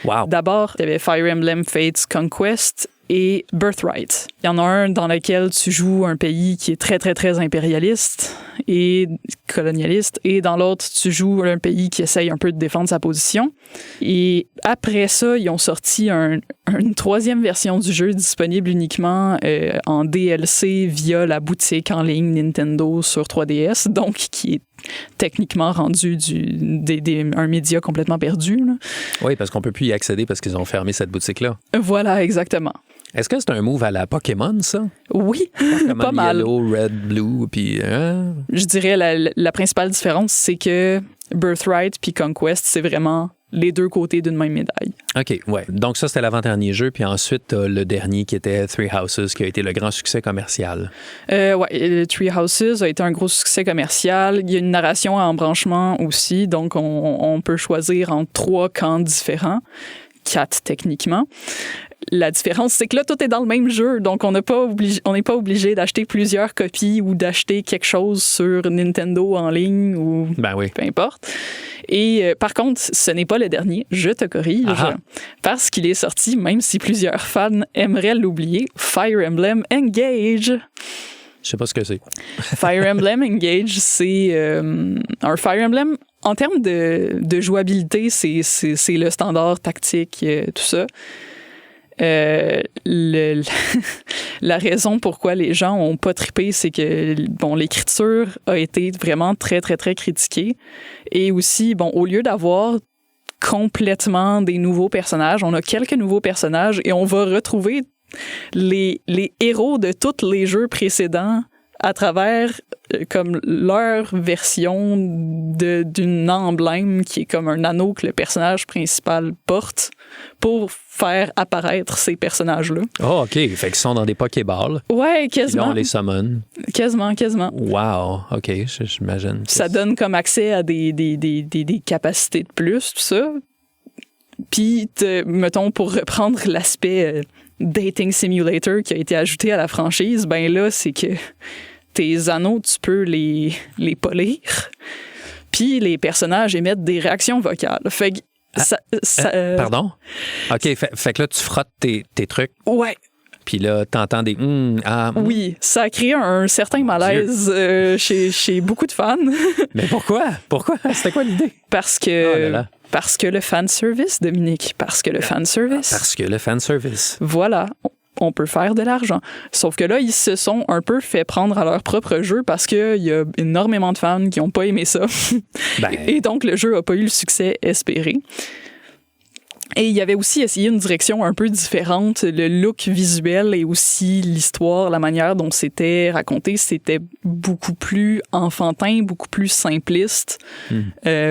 Wow. D'abord, il y avait Fire Emblem Fates Conquest, et Birthright. Il y en a un dans lequel tu joues un pays qui est très, très, très impérialiste et colonialiste, et dans l'autre, tu joues un pays qui essaye un peu de défendre sa position. Et après ça, ils ont sorti une troisième version du jeu disponible uniquement en DLC via la boutique en ligne Nintendo sur 3DS, donc qui est techniquement rendu un média complètement perdu. Là. Oui, parce qu'on peut plus y accéder parce qu'ils ont fermé cette boutique-là. Voilà, exactement. Est-ce que c'est un move à la Pokémon, ça? Oui, pas mal. Yellow, Red, Blue, puis... Je dirais la principale différence, c'est que Birthright puis Conquest, c'est vraiment les deux côtés d'une même médaille. OK, ouais. Donc ça, c'était l'avant-dernier jeu, puis ensuite, le dernier qui était Three Houses, qui a été le grand succès commercial. Oui, Three Houses a été un gros succès commercial. Il y a une narration à embranchement aussi, donc on peut choisir entre 3 camps différents, 4 techniquement. La différence, c'est que là, tout est dans le même jeu, donc on n'est pas obligé d'acheter plusieurs copies ou d'acheter quelque chose sur Nintendo en ligne ou peu importe. Et par contre, ce n'est pas le dernier, je te corrige, parce qu'il est sorti, même si plusieurs fans aimeraient l'oublier, Fire Emblem Engage. Je sais pas ce que c'est. Fire Emblem Engage, c'est un Fire Emblem. En termes de jouabilité, c'est le standard tactique, tout ça. La raison pourquoi les gens ont pas trippé, c'est que l'écriture a été vraiment très, très, très critiquée. Et aussi, au lieu d'avoir complètement des nouveaux personnages, on a quelques nouveaux personnages et on va retrouver les héros de tous les jeux précédents à travers comme leur version d'une emblème qui est comme un anneau que le personnage principal porte pour faire apparaître ces personnages-là. Oh, OK. Fait qu'ils sont dans des Pokéballs. Ouais, quasiment. Là, on les summon. Quasiment. Wow. OK, j'imagine. Ça donne comme accès à des capacités de plus, tout ça. Puis, mettons, pour reprendre l'aspect dating simulator qui a été ajouté à la franchise, ben là, c'est que tes anneaux, tu peux les polir. Puis les personnages émettent des réactions vocales. Fait que pardon? OK, fait que là, tu frottes tes trucs. Ouais. Puis là, t'entends des... Oui, ça a créé un certain malaise chez beaucoup de fans. Mais pourquoi? C'était quoi l'idée? Parce que le fanservice, Dominique. Parce que le fanservice. Voilà. On peut faire de l'argent. Sauf que là, ils se sont un peu fait prendre à leur propre jeu parce qu'il y a énormément de fans qui n'ont pas aimé ça. Et donc, le jeu n'a pas eu le succès espéré. Et il y avait aussi essayé une direction un peu différente. Le look visuel et aussi l'histoire, la manière dont c'était raconté, c'était beaucoup plus enfantin, beaucoup plus simpliste,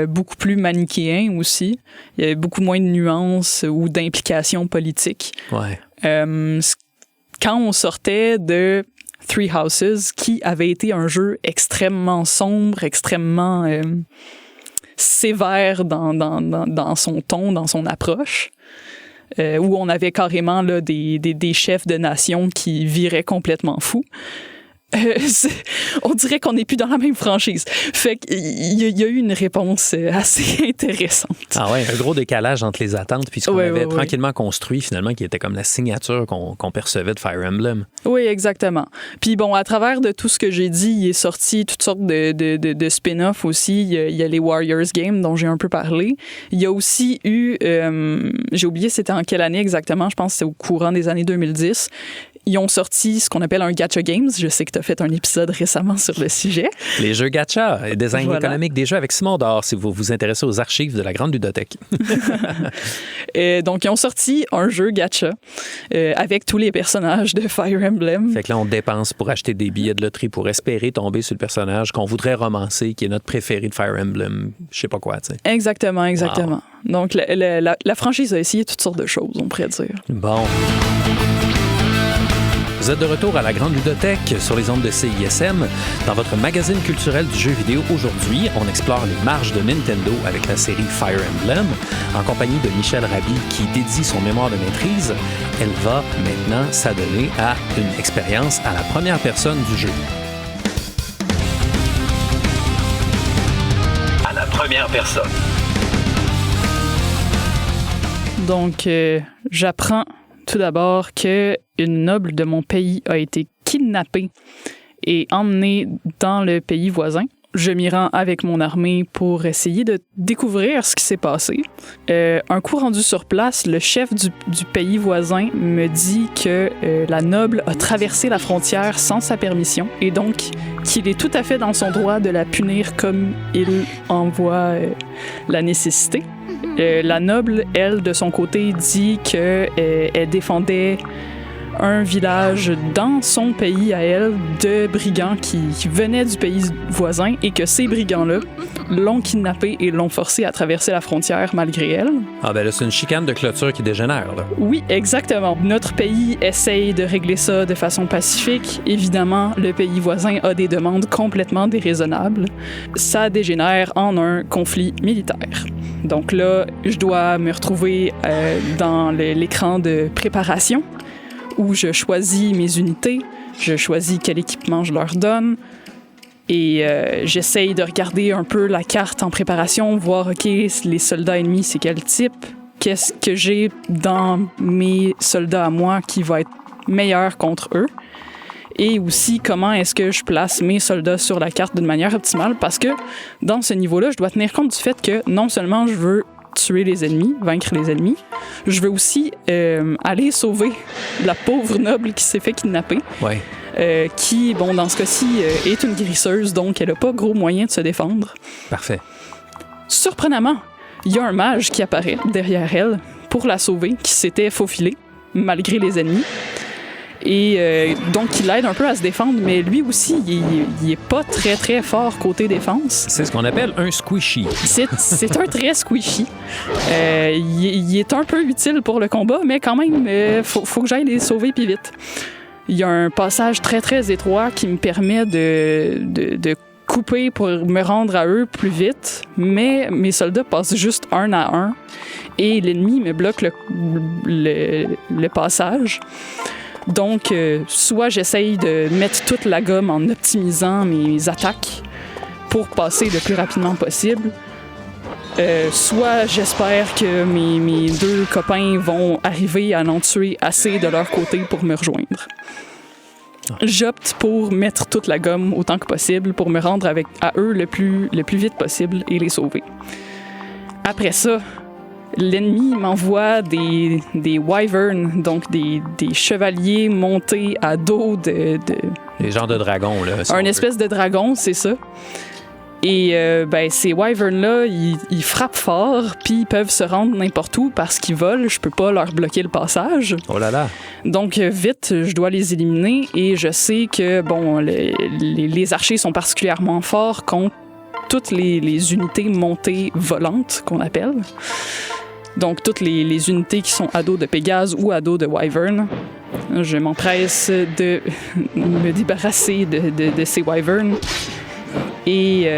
beaucoup plus manichéen aussi. Il y avait beaucoup moins de nuances ou d'implications politiques. Ouais. Quand on sortait de Three Houses, qui avait été un jeu extrêmement sombre, extrêmement sévère dans son ton, dans son approche, où on avait carrément là, des chefs de nation qui viraient complètement fous. On dirait qu'on n'est plus dans la même franchise. Fait qu'il y a eu une réponse assez intéressante. Ah ouais, un gros décalage entre les attentes puis ce qu'on avait tranquillement construit finalement, qui était comme la signature qu'on percevait de Fire Emblem. Oui, exactement. Puis bon, à travers de tout ce que j'ai dit, il est sorti toutes sortes de spin-offs aussi. Il y a les Warriors Games dont j'ai un peu parlé. Il y a aussi eu, j'ai oublié c'était en quelle année exactement, je pense que c'est au courant des années 2010. Ils ont sorti ce qu'on appelle un gacha games. Je sais que tu as fait un épisode récemment sur le sujet. Les jeux gacha, design économique des jeux avec Simon Dor, si vous vous intéressez aux archives de la Grande Ludothèque. Donc, ils ont sorti un jeu gacha avec tous les personnages de Fire Emblem. Fait que là, on dépense pour acheter des billets de loterie pour espérer tomber sur le personnage qu'on voudrait romancer, qui est notre préféré de Fire Emblem. Je sais pas quoi, tu sais. Exactement. Wow. Donc, la franchise a essayé toutes sortes de choses, on pourrait dire. Bon. Vous êtes de retour à la Grande Ludothèque sur les ondes de CISM. Dans votre magazine culturel du jeu vidéo aujourd'hui, on explore les marges de Nintendo avec la série Fire Emblem. En compagnie de Michel Raby qui dédie son mémoire de maîtrise, elle va maintenant s'adonner à une expérience à la première personne du jeu. À la première personne. Donc, j'apprends tout d'abord qu'une noble de mon pays a été kidnappée et emmenée dans le pays voisin. Je m'y rends avec mon armée pour essayer de découvrir ce qui s'est passé. Un coup rendu sur place, le chef du pays voisin me dit que la noble a traversé la frontière sans sa permission et donc qu'il est tout à fait dans son droit de la punir comme il en voit la nécessité. La noble, elle, de son côté, dit qu'elle défendait un village dans son pays à elle de brigands qui venaient du pays voisin et que ces brigands-là l'ont kidnappée et l'ont forcée à traverser la frontière malgré elle. Ah ben là, c'est une chicane de clôture qui dégénère, là. Oui, exactement. Notre pays essaye de régler ça de façon pacifique. Évidemment, le pays voisin a des demandes complètement déraisonnables. Ça dégénère en un conflit militaire. Donc là, je dois me retrouver dans l'écran de préparation où je choisis mes unités, je choisis quel équipement je leur donne et j'essaye de regarder un peu la carte en préparation, voir, OK, les soldats ennemis, c'est quel type, qu'est-ce que j'ai dans mes soldats à moi qui va être meilleur contre eux et aussi comment est-ce que je place mes soldats sur la carte d'une manière optimale parce que dans ce niveau-là, je dois tenir compte du fait que non seulement je veux tuer les ennemis, vaincre les ennemis. Je veux aussi aller sauver la pauvre noble qui s'est fait kidnapper. Ouais. Qui, bon, dans ce cas-ci, est une guérisseuse, donc elle n'a pas gros moyen de se défendre. Parfait. Surprenamment, il y a un mage qui apparaît derrière elle pour la sauver, qui s'était faufilé, malgré les ennemis. Et donc, il l'aide un peu à se défendre, mais lui aussi, il est pas très, très fort côté défense. C'est ce qu'on appelle un squishy. C'est un très squishy. Il est un peu utile pour le combat, mais quand même, faut que j'aille les sauver puis vite. Il y a un passage très, très étroit qui me permet de couper pour me rendre à eux plus vite, mais mes soldats passent juste un à un et l'ennemi me bloque le passage. Donc, soit j'essaye de mettre toute la gomme en optimisant mes attaques pour passer le plus rapidement possible, soit j'espère que mes deux copains vont arriver à en tuer assez de leur côté pour me rejoindre. J'opte pour mettre toute la gomme autant que possible pour me rendre à eux le plus vite possible et les sauver. Après ça, l'ennemi m'envoie des wyverns, donc des chevaliers montés à dos de... Les genres de dragons, là. Un espèce de dragon, c'est ça. Et ces wyverns-là, ils frappent fort, puis ils peuvent se rendre n'importe où parce qu'ils volent. Je peux pas leur bloquer le passage. Oh là là! Donc, vite, je dois les éliminer. Et je sais que, bon, les archers sont particulièrement forts contre toutes les unités montées volantes, qu'on appelle. Donc, toutes les unités qui sont à dos de Pégase ou à dos de Wyvern. Je m'empresse de me débarrasser de ces Wyverns. Et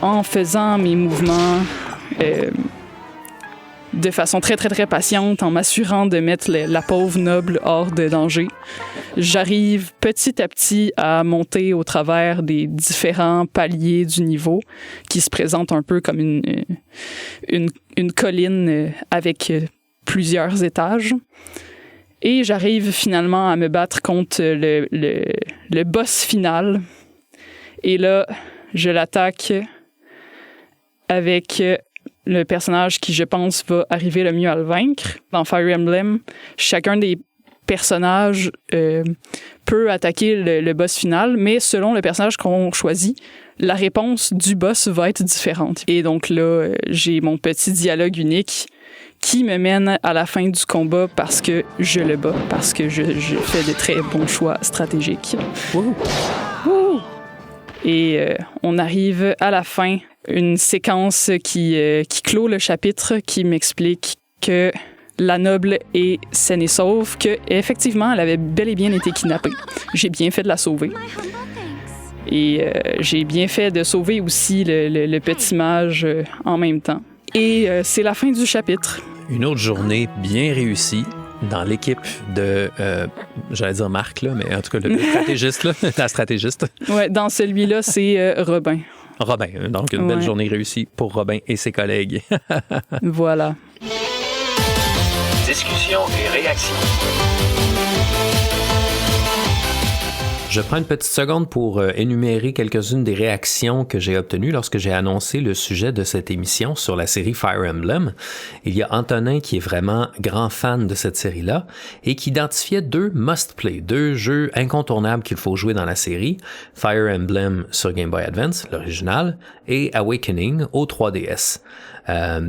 en faisant mes mouvements de façon très, très, très patiente, en m'assurant de mettre la pauvre noble hors de danger, j'arrive petit à petit à monter au travers des différents paliers du niveau qui se présentent un peu comme une colline avec plusieurs étages. Et j'arrive finalement à me battre contre le boss final. Et là, je l'attaque avec le personnage qui, je pense, va arriver le mieux à le vaincre. Dans Fire Emblem, chacun des personnages peut attaquer le boss final, mais selon le personnage qu'on choisit, la réponse du boss va être différente. Et donc là, j'ai mon petit dialogue unique qui me mène à la fin du combat parce que je le bats, parce que je fais de très bons choix stratégiques. Wouhou! Wouhou! Et on arrive à la fin, une séquence qui clôt le chapitre, qui m'explique que la noble est saine et sauve, qu'effectivement, elle avait bel et bien été kidnappée. J'ai bien fait de la sauver. Et j'ai bien fait de sauver aussi le petit mage en même temps. Et c'est la fin du chapitre. Une autre journée bien réussie dans l'équipe de, j'allais dire Marc, là, mais en tout cas, le stratégiste, là, la stratégiste. Ouais, dans celui-là, c'est Robin. Robin, donc une belle journée réussie pour Robin et ses collègues. Voilà. discussion et réaction. Je prends une petite seconde pour énumérer quelques-unes des réactions que j'ai obtenues lorsque j'ai annoncé le sujet de cette émission sur la série Fire Emblem. Il y a Antonin qui est vraiment grand fan de cette série-là et qui identifiait 2 must-play, 2 jeux incontournables qu'il faut jouer dans la série, Fire Emblem sur Game Boy Advance, l'original, et Awakening au 3DS.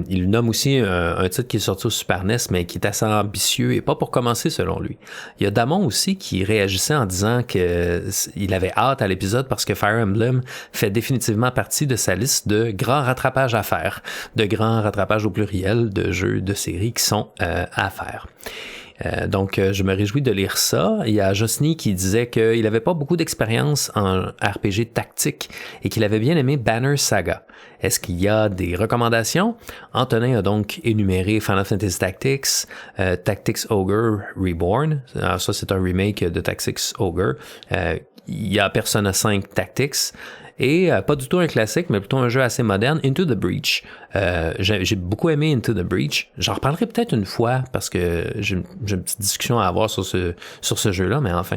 Il nomme aussi un titre qui est sorti au Super NES, mais qui est assez ambitieux et pas pour commencer selon lui. Il y a Damon aussi qui réagissait en disant qu'il avait hâte à l'épisode parce que Fire Emblem fait définitivement partie de sa liste de grands rattrapages à faire, de grands rattrapages au pluriel de jeux de série qui sont à faire. Donc, je me réjouis de lire ça. Il y a Josny qui disait qu'il n'avait pas beaucoup d'expérience en RPG tactique et qu'il avait bien aimé Banner Saga. Est-ce qu'il y a des recommandations? Antonin a donc énuméré Final Fantasy Tactics, Tactics Ogre Reborn. Alors ça, c'est un remake de Tactics Ogre. Il y a Persona 5 Tactics. Et pas du tout un classique, mais plutôt un jeu assez moderne, Into the Breach. J'ai beaucoup aimé Into the Breach. J'en reparlerai peut-être une fois parce que j'ai une petite discussion à avoir sur ce jeu-là, mais enfin.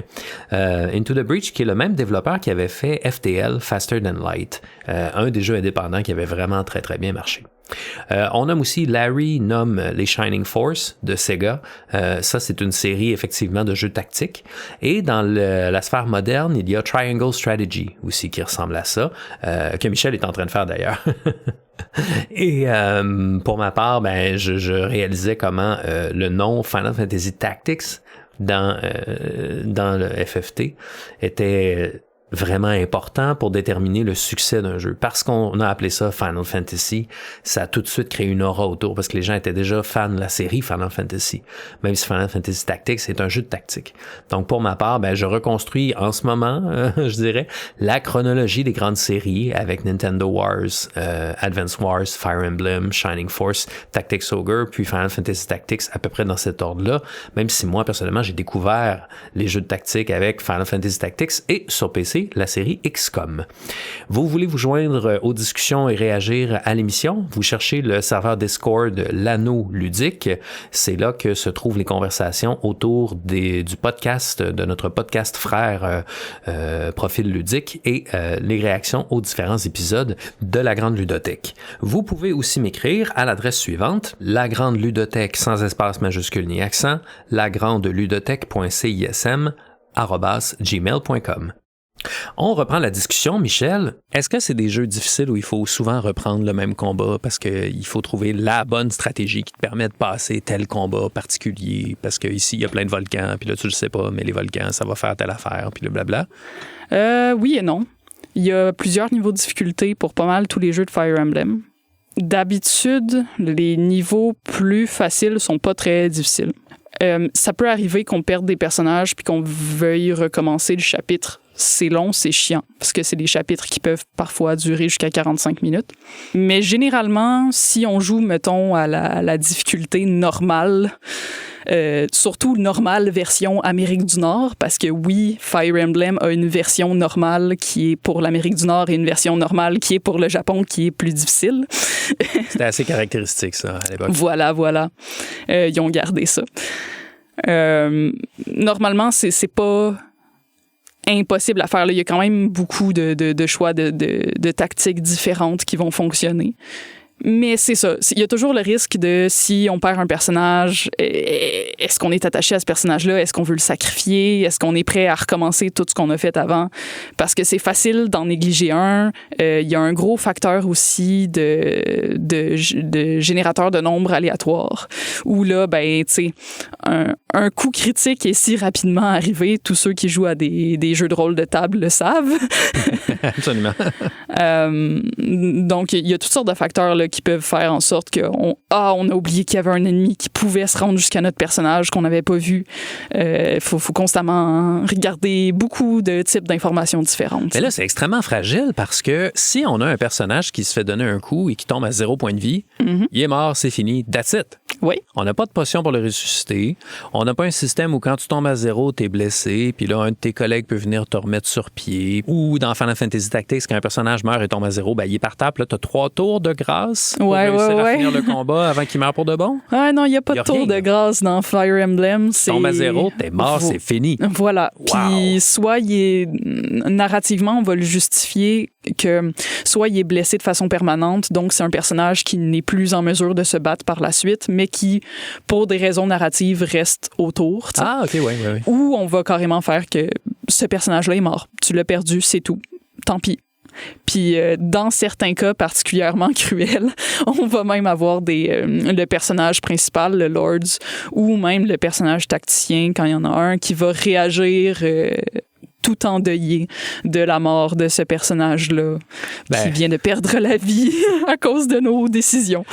Into the Breach, qui est le même développeur qui avait fait FTL, Faster Than Light, un des jeux indépendants qui avait vraiment très très bien marché. On nomme aussi Larry nomme les Shining Force de Sega. Ça, c'est une série effectivement de jeux tactiques. Et dans la sphère moderne, il y a Triangle Strategy aussi qui ressemble à ça, que Michel est en train de faire d'ailleurs. Et pour ma part, ben, je réalisais comment le nom Final Fantasy Tactics dans le FFT était vraiment important pour déterminer le succès d'un jeu. Parce qu'on a appelé ça Final Fantasy, ça a tout de suite créé une aura autour parce que les gens étaient déjà fans de la série Final Fantasy, même si Final Fantasy Tactics est un jeu de tactique. Donc pour ma part, ben, je reconstruis en ce moment, je dirais, la chronologie des grandes séries avec Nintendo Wars, Advance Wars, Fire Emblem, Shining Force, Tactics Ogre, puis Final Fantasy Tactics à peu près dans cet ordre-là, même si moi, personnellement, j'ai découvert les jeux de tactique avec Final Fantasy Tactics et sur PC, la série XCOM. Vous voulez vous joindre aux discussions et réagir à l'émission? Vous cherchez le serveur Discord L'Anneau Ludique. C'est là que se trouvent les conversations autour du podcast, de notre podcast frère Profil Ludique et les réactions aux différents épisodes de La Grande Ludothèque. Vous pouvez aussi m'écrire à l'adresse suivante, La Grande Ludothèque sans espace majuscule ni accent, lagrandeludothèque.cism@gmail.com. On reprend la discussion, Michel. Est-ce que c'est des jeux difficiles où il faut souvent reprendre le même combat parce qu'il faut trouver la bonne stratégie qui te permet de passer tel combat particulier? Parce qu'ici, il y a plein de volcans, puis là, tu le sais pas, mais les volcans, ça va faire telle affaire, puis le blabla. Oui et non. Il y a plusieurs niveaux de difficulté pour pas mal tous les jeux de Fire Emblem. D'habitude, les niveaux plus faciles sont pas très difficiles. Ça peut arriver qu'on perde des personnages puis qu'on veuille recommencer le chapitre. C'est long, c'est chiant, parce que c'est des chapitres qui peuvent parfois durer jusqu'à 45 minutes. Mais généralement, si on joue, mettons, à la difficulté normale, surtout normale version Amérique du Nord, parce que oui, Fire Emblem a une version normale qui est pour l'Amérique du Nord et une version normale qui est pour le Japon, qui est plus difficile. C'était assez caractéristique, ça, à l'époque. Voilà. Ils ont gardé ça. Normalement, c'est pas impossible à faire. Là. Il y a quand même beaucoup de choix de tactiques différentes qui vont fonctionner. Mais c'est ça. Il y a toujours le risque de, si on perd un personnage, est-ce qu'on est attaché à ce personnage-là? Est-ce qu'on veut le sacrifier? Est-ce qu'on est prêt à recommencer tout ce qu'on a fait avant? Parce que c'est facile d'en négliger un. Il y a un gros facteur aussi de générateur de nombres aléatoires. Où là, ben, tu sais, un coup critique est si rapidement arrivé. Tous ceux qui jouent à des jeux de rôle de table le savent. Absolument. Donc, il y a toutes sortes de facteurs là, qui peuvent faire en sorte qu'on a oublié qu'il y avait un ennemi qui pouvait se rendre jusqu'à notre personnage qu'on n'avait pas vu. Faut constamment regarder beaucoup de types d'informations différentes. Mais là, c'est extrêmement fragile parce que si on a un personnage qui se fait donner un coup et qui tombe à 0 point de vie, il est mort, c'est fini, that's it. Oui. On n'a pas de potion pour le ressusciter. On n'a pas un système où quand tu tombes à zéro, t'es blessé, puis là, un de tes collègues peut venir te remettre sur pied. Ou dans Final Fantasy Tactics, quand un personnage meurt et tombe à zéro, ben, il est par terre, puis là, t'as 3 tours de grâce pour réussir à finir le combat avant qu'il meure pour de bon. Ah non, il n'y a pas de tour de grâce dans Fire Emblem. Tombe à zéro, t'es mort, c'est fini. Voilà. Wow. Puis soit narrativement, on va le justifier que soit il est blessé de façon permanente, donc c'est un personnage qui n'est plus en mesure de se battre par la suite, mais qui, pour des raisons narratives, reste autour. T'sais. Ah, OK, oui. Ou on va carrément faire que ce personnage-là est mort. Tu l'as perdu, c'est tout. Tant pis. Puis dans certains cas particulièrement cruels, on va même avoir le personnage principal, le Lords, ou même le personnage tacticien, quand il y en a un, qui va réagir tout endeuillé de la mort de ce personnage-là qui vient de perdre la vie à cause de nos décisions.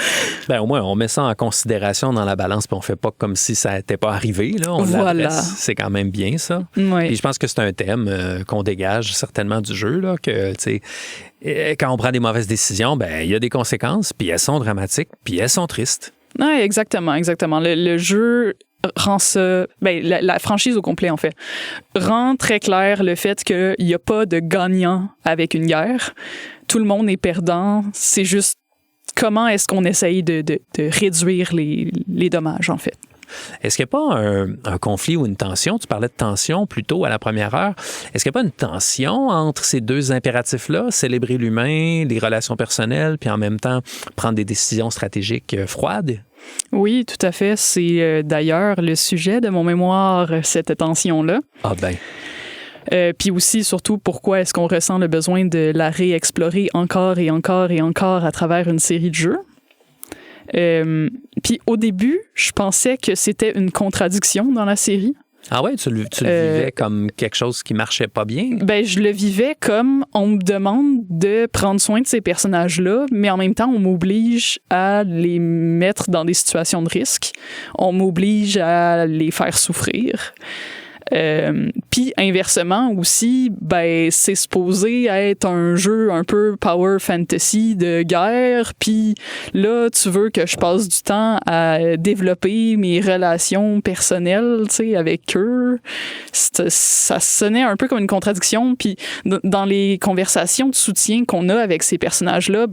Au moins, on met ça en considération dans la balance puis on fait pas comme si ça n'était pas arrivé. Là. On l'adresse. C'est quand même bien, ça. Oui. Puis je pense que c'est un thème qu'on dégage certainement du jeu, là, que, tu sais, quand on prend des mauvaises décisions, il y a des conséquences, puis elles sont dramatiques, puis elles sont tristes. Oui, exactement. Le jeu rend ça, la franchise au complet, en fait, rend très clair le fait qu'il n'y a pas de gagnant avec une guerre. Tout le monde est perdant. C'est juste comment est-ce qu'on essaye de réduire les dommages, en fait. Est-ce qu'il n'y a pas un conflit ou une tension? Tu parlais de tension plus tôt à la première heure. Est-ce qu'il n'y a pas une tension entre ces deux impératifs-là, célébrer l'humain, les relations personnelles, puis en même temps prendre des décisions stratégiques froides? Oui, tout à fait. C'est d'ailleurs le sujet de mon mémoire, cette tension-là. Ah ben. Puis aussi, surtout, pourquoi est-ce qu'on ressent le besoin de la réexplorer encore et encore et encore à travers une série de jeux? Puis au début, je pensais que c'était une contradiction dans la série. Ah ouais, tu le vivais comme quelque chose qui marchait pas bien? Je le vivais comme on me demande de prendre soin de ces personnages-là, mais en même temps, on m'oblige à les mettre dans des situations de risque. On m'oblige à les faire souffrir. Puis inversement aussi, c'est supposé être un jeu un peu power fantasy de guerre, puis là tu veux que je passe du temps à développer mes relations personnelles, tu sais, avec eux. Ça sonnait un peu comme une contradiction. Puis dans les conversations de soutien qu'on a avec ces personnages-là,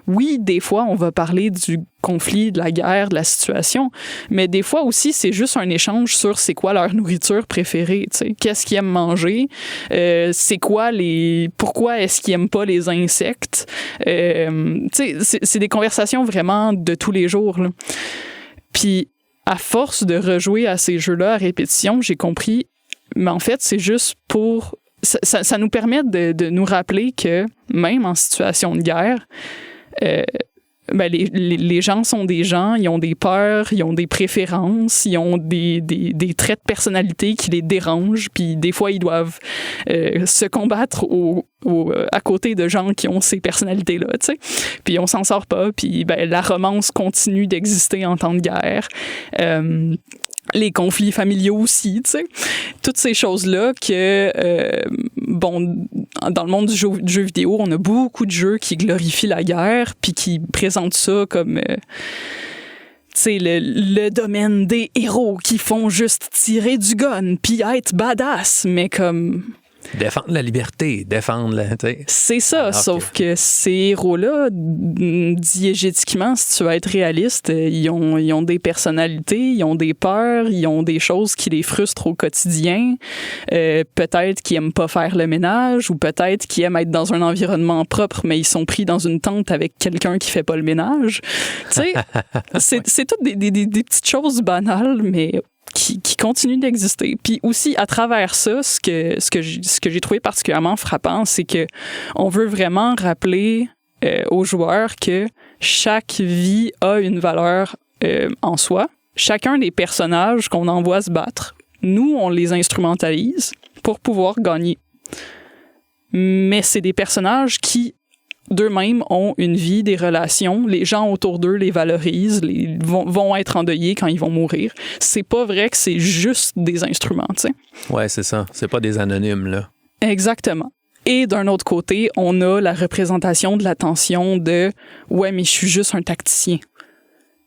oui, des fois on va parler du conflit, de la guerre, de la situation, mais des fois aussi, c'est juste un échange sur c'est quoi leur nourriture préférée, tu sais, qu'est-ce qu'ils aiment manger, c'est quoi pourquoi est-ce qu'ils aiment pas les insectes, tu sais, c'est des conversations vraiment de tous les jours, là. Puis, à force de rejouer à ces jeux-là à répétition, j'ai compris, mais en fait, c'est juste pour... Ça nous permet de nous rappeler que, même en situation de guerre, les gens sont des gens, ils ont des peurs, ils ont des préférences, ils ont des traits de personnalité qui les dérangent, puis des fois, ils doivent se combattre à côté de gens qui ont ces personnalités-là, tu sais. Puis on s'en sort pas, puis la romance continue d'exister en temps de guerre. Les conflits familiaux aussi, tu sais. Toutes ces choses-là que, dans le monde du jeu vidéo, on a beaucoup de jeux qui glorifient la guerre puis qui présentent ça comme, tu sais, le domaine des héros qui font juste tirer du gun puis être badass, mais comme... Défendre la liberté, défendre la... C'est ça, sauf que ces héros-là, diégétiquement, si tu veux être réaliste, ils ont des personnalités, ils ont des peurs, ils ont des choses qui les frustrent au quotidien. Peut-être qu'ils aiment pas faire le ménage, ou peut-être qu'ils aiment être dans un environnement propre, mais ils sont pris dans une tente avec quelqu'un qui fait pas le ménage. Tu sais, c'est toutes des petites choses banales, mais... qui continue d'exister. Puis aussi, à travers ça, ce que j'ai trouvé particulièrement frappant, c'est que on veut vraiment rappeler aux joueurs que chaque vie a une valeur en soi. Chacun des personnages qu'on envoie se battre, nous, on les instrumentalise pour pouvoir gagner. Mais c'est des personnages qui d'eux-mêmes ont une vie, des relations. Les gens autour d'eux les valorisent, vont être endeuillés quand ils vont mourir. C'est pas vrai que c'est juste des instruments, tu sais. Ouais, c'est ça. C'est pas des anonymes, là. Exactement. Et d'un autre côté, on a la représentation de la tension de « Ouais, mais je suis juste un tacticien. »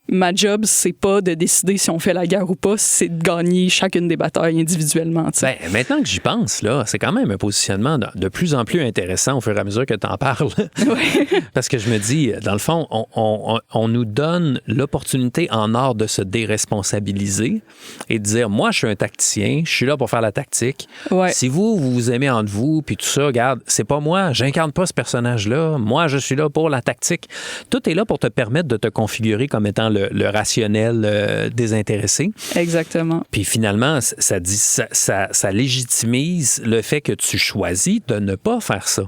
ma job, c'est pas de décider si on fait la guerre ou pas, c'est de gagner chacune des batailles individuellement. Ben, maintenant que j'y pense, là, c'est quand même un positionnement de plus en plus intéressant au fur et à mesure que tu en parles. Ouais. Parce que je me dis, dans le fond, on nous donne l'opportunité en art de se déresponsabiliser et de dire, moi, je suis un tacticien, je suis là pour faire la tactique. Ouais. Si vous vous aimez entre vous, puis tout ça, regarde, c'est pas moi, j'incarne pas ce personnage-là. Moi, je suis là pour la tactique. Tout est là pour te permettre de te configurer comme étant le rationnel désintéressé. Exactement. Puis finalement, ça légitimise le fait que tu choisis de ne pas faire ça.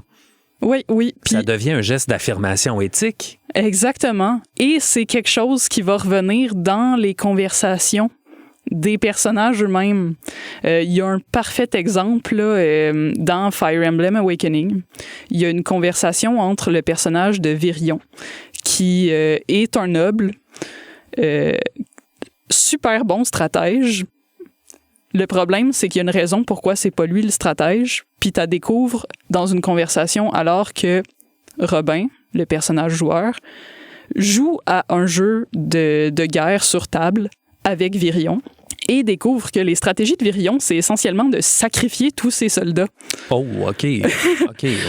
Oui. Puis ça devient un geste d'affirmation éthique. Exactement. Et c'est quelque chose qui va revenir dans les conversations des personnages eux-mêmes. Il y a un parfait exemple là, dans Fire Emblem Awakening. Il y a une conversation entre le personnage de Virion, qui est un noble, super bon stratège. Le problème, c'est qu'il y a une raison pourquoi c'est pas lui le stratège, puis tu découvres dans une conversation alors que Robin, le personnage joueur, joue à un jeu de guerre sur table avec Virion et découvre que les stratégies de Virion, c'est essentiellement de sacrifier tous ses soldats. Oh, OK. Ouais,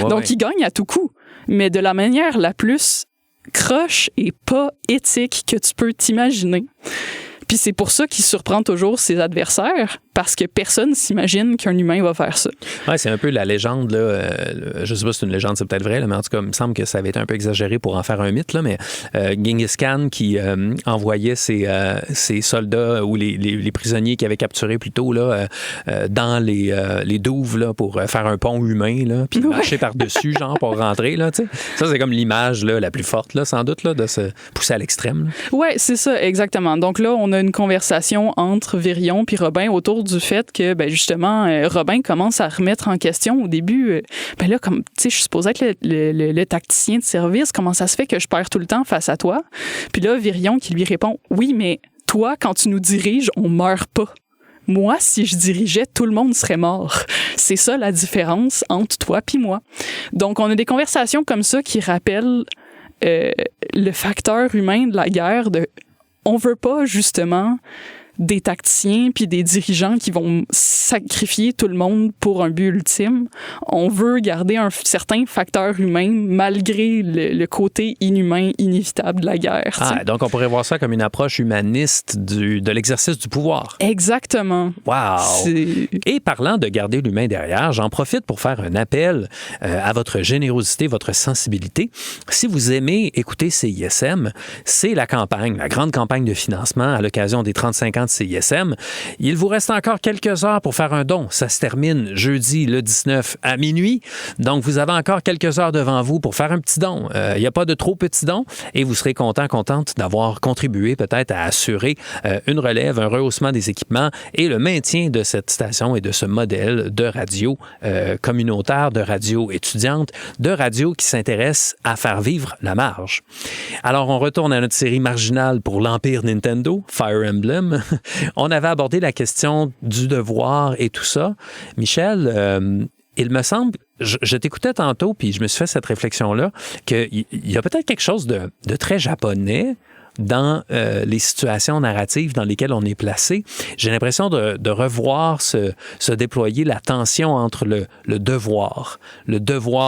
donc, il gagne à tout coup, mais de la manière la plus croche et pas éthique que tu peux t'imaginer. Puis c'est pour ça qu'il surprend toujours ses adversaires, parce que personne s'imagine qu'un humain va faire ça. Ouais, c'est un peu la légende, là. Je sais pas si c'est une légende, c'est peut-être vrai, là, mais en tout cas, il me semble que ça avait été un peu exagéré pour en faire un mythe, là, mais Genghis Khan qui envoyait ses soldats ou les prisonniers qu'il avait capturés plus tôt là, dans les douves là, pour faire un pont humain, là, puis marcher par-dessus, genre, pour rentrer. Là, tu sais. Ça, c'est comme l'image là, la plus forte, là, sans doute, là, de se pousser à l'extrême. Oui, c'est ça, exactement. Donc là, on a une conversation entre Virion et Robin autour du fait que, ben justement, Robin commence à remettre en question au début. Ben là, comme, tu sais, je suis supposée être le tacticien de service. Comment ça se fait que je perds tout le temps face à toi? Puis là, Virion qui lui répond, oui, mais toi, quand tu nous diriges, on meurt pas. Moi, si je dirigeais, tout le monde serait mort. C'est ça la différence entre toi puis moi. Donc, on a des conversations comme ça qui rappellent le facteur humain de la guerre. On veut pas, justement, des tacticiens puis des dirigeants qui vont sacrifier tout le monde pour un but ultime. On veut garder un certain facteur humain malgré le côté inhumain inévitable de la guerre. Donc, on pourrait voir ça comme une approche humaniste de l'exercice du pouvoir. Exactement. Wow! Et parlant de garder l'humain derrière, j'en profite pour faire un appel à votre générosité, votre sensibilité. Si vous aimez écouter CISM, c'est la grande campagne de financement à l'occasion des 35 ans de CISM. Il vous reste encore quelques heures pour faire un don. Ça se termine jeudi le 19 à minuit. Donc, vous avez encore quelques heures devant vous pour faire un petit don. Il n'y a pas de trop petit don et vous serez contente d'avoir contribué peut-être à assurer une relève, un rehaussement des équipements et le maintien de cette station et de ce modèle de radio communautaire, de radio étudiante, de radio qui s'intéresse à faire vivre la marge. Alors, on retourne à notre série marginale pour l'Empire Nintendo, Fire Emblem. On avait abordé la question du devoir et tout ça. Michel, il me semble, je t'écoutais tantôt, puis je me suis fait cette réflexion-là, qu'il y a peut-être quelque chose de très japonais dans les situations narratives dans lesquelles on est placé. J'ai l'impression de revoir se déployer la tension entre le devoir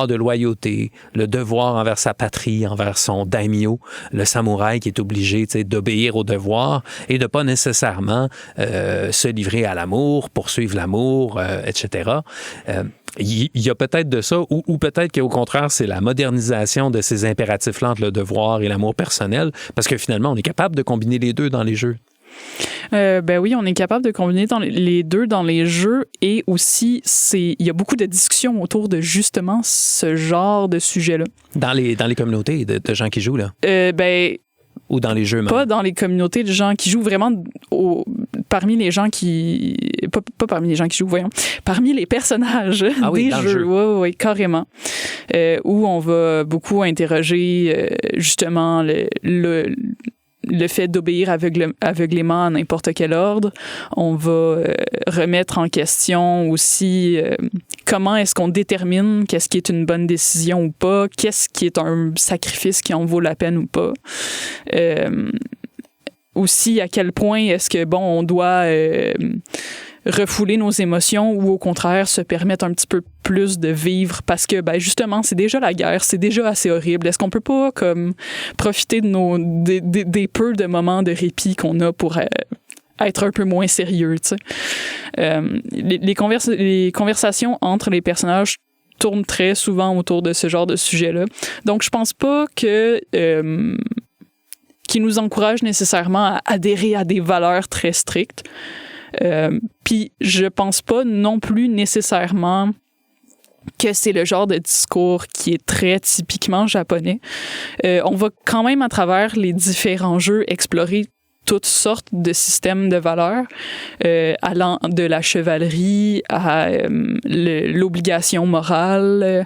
de loyauté, le devoir envers sa patrie, envers son daimyo, le samouraï qui est obligé d'obéir au devoir et de pas nécessairement se livrer à l'amour, poursuivre l'amour, etc. Il y a peut-être de ça, ou peut-être qu'au contraire, c'est la modernisation de ces impératifs-là entre le devoir et l'amour personnel, parce que finalement, on est capable de combiner les deux dans les jeux. Ben oui, on est capable de combiner les deux dans les jeux et aussi, il y a beaucoup de discussions autour de justement ce genre de sujet-là. Dans les communautés de gens qui jouent, là? Ou dans les jeux même? Pas dans les communautés de gens qui jouent, vraiment parmi les gens qui... Pas parmi les gens qui jouent, voyons. Parmi les personnages des jeux. Oui, carrément. Où on va beaucoup interroger justement le fait d'obéir aveuglément à n'importe quel ordre. On va remettre en question aussi comment est-ce qu'on détermine qu'est-ce qui est une bonne décision ou pas, qu'est-ce qui est un sacrifice qui en vaut la peine ou pas. aussi à quel point est-ce que, bon, on doit refouler nos émotions ou au contraire se permettre un petit peu plus de vivre parce que, ben, justement, c'est déjà la guerre, c'est déjà assez horrible. Est-ce qu'on peut pas, comme, profiter de des peu de moments de répit qu'on a pour être un peu moins sérieux, tu sais. Les conversations entre les personnages tournent très souvent autour de ce genre de sujet-là. Donc, je pense pas que qui nous encourage nécessairement à adhérer à des valeurs très strictes. Puis je pense pas non plus nécessairement que c'est le genre de discours qui est très typiquement japonais. On va quand même à travers les différents jeux explorer toutes sortes de systèmes de valeurs, allant de la chevalerie à l'obligation morale.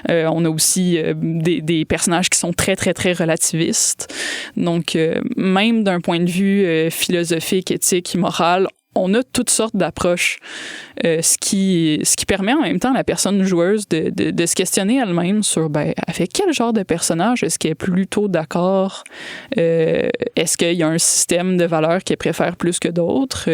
On a aussi des personnages qui sont très, très, très relativistes. Donc, même d'un point de vue philosophique, éthique, moral, on a toutes sortes d'approches, ce qui permet en même temps à la personne joueuse de se questionner elle-même sur, ben, avec quel genre de personnage est-ce qu'elle est plutôt d'accord? Est-ce qu'il y a un système de valeurs qu'elle préfère plus que d'autres?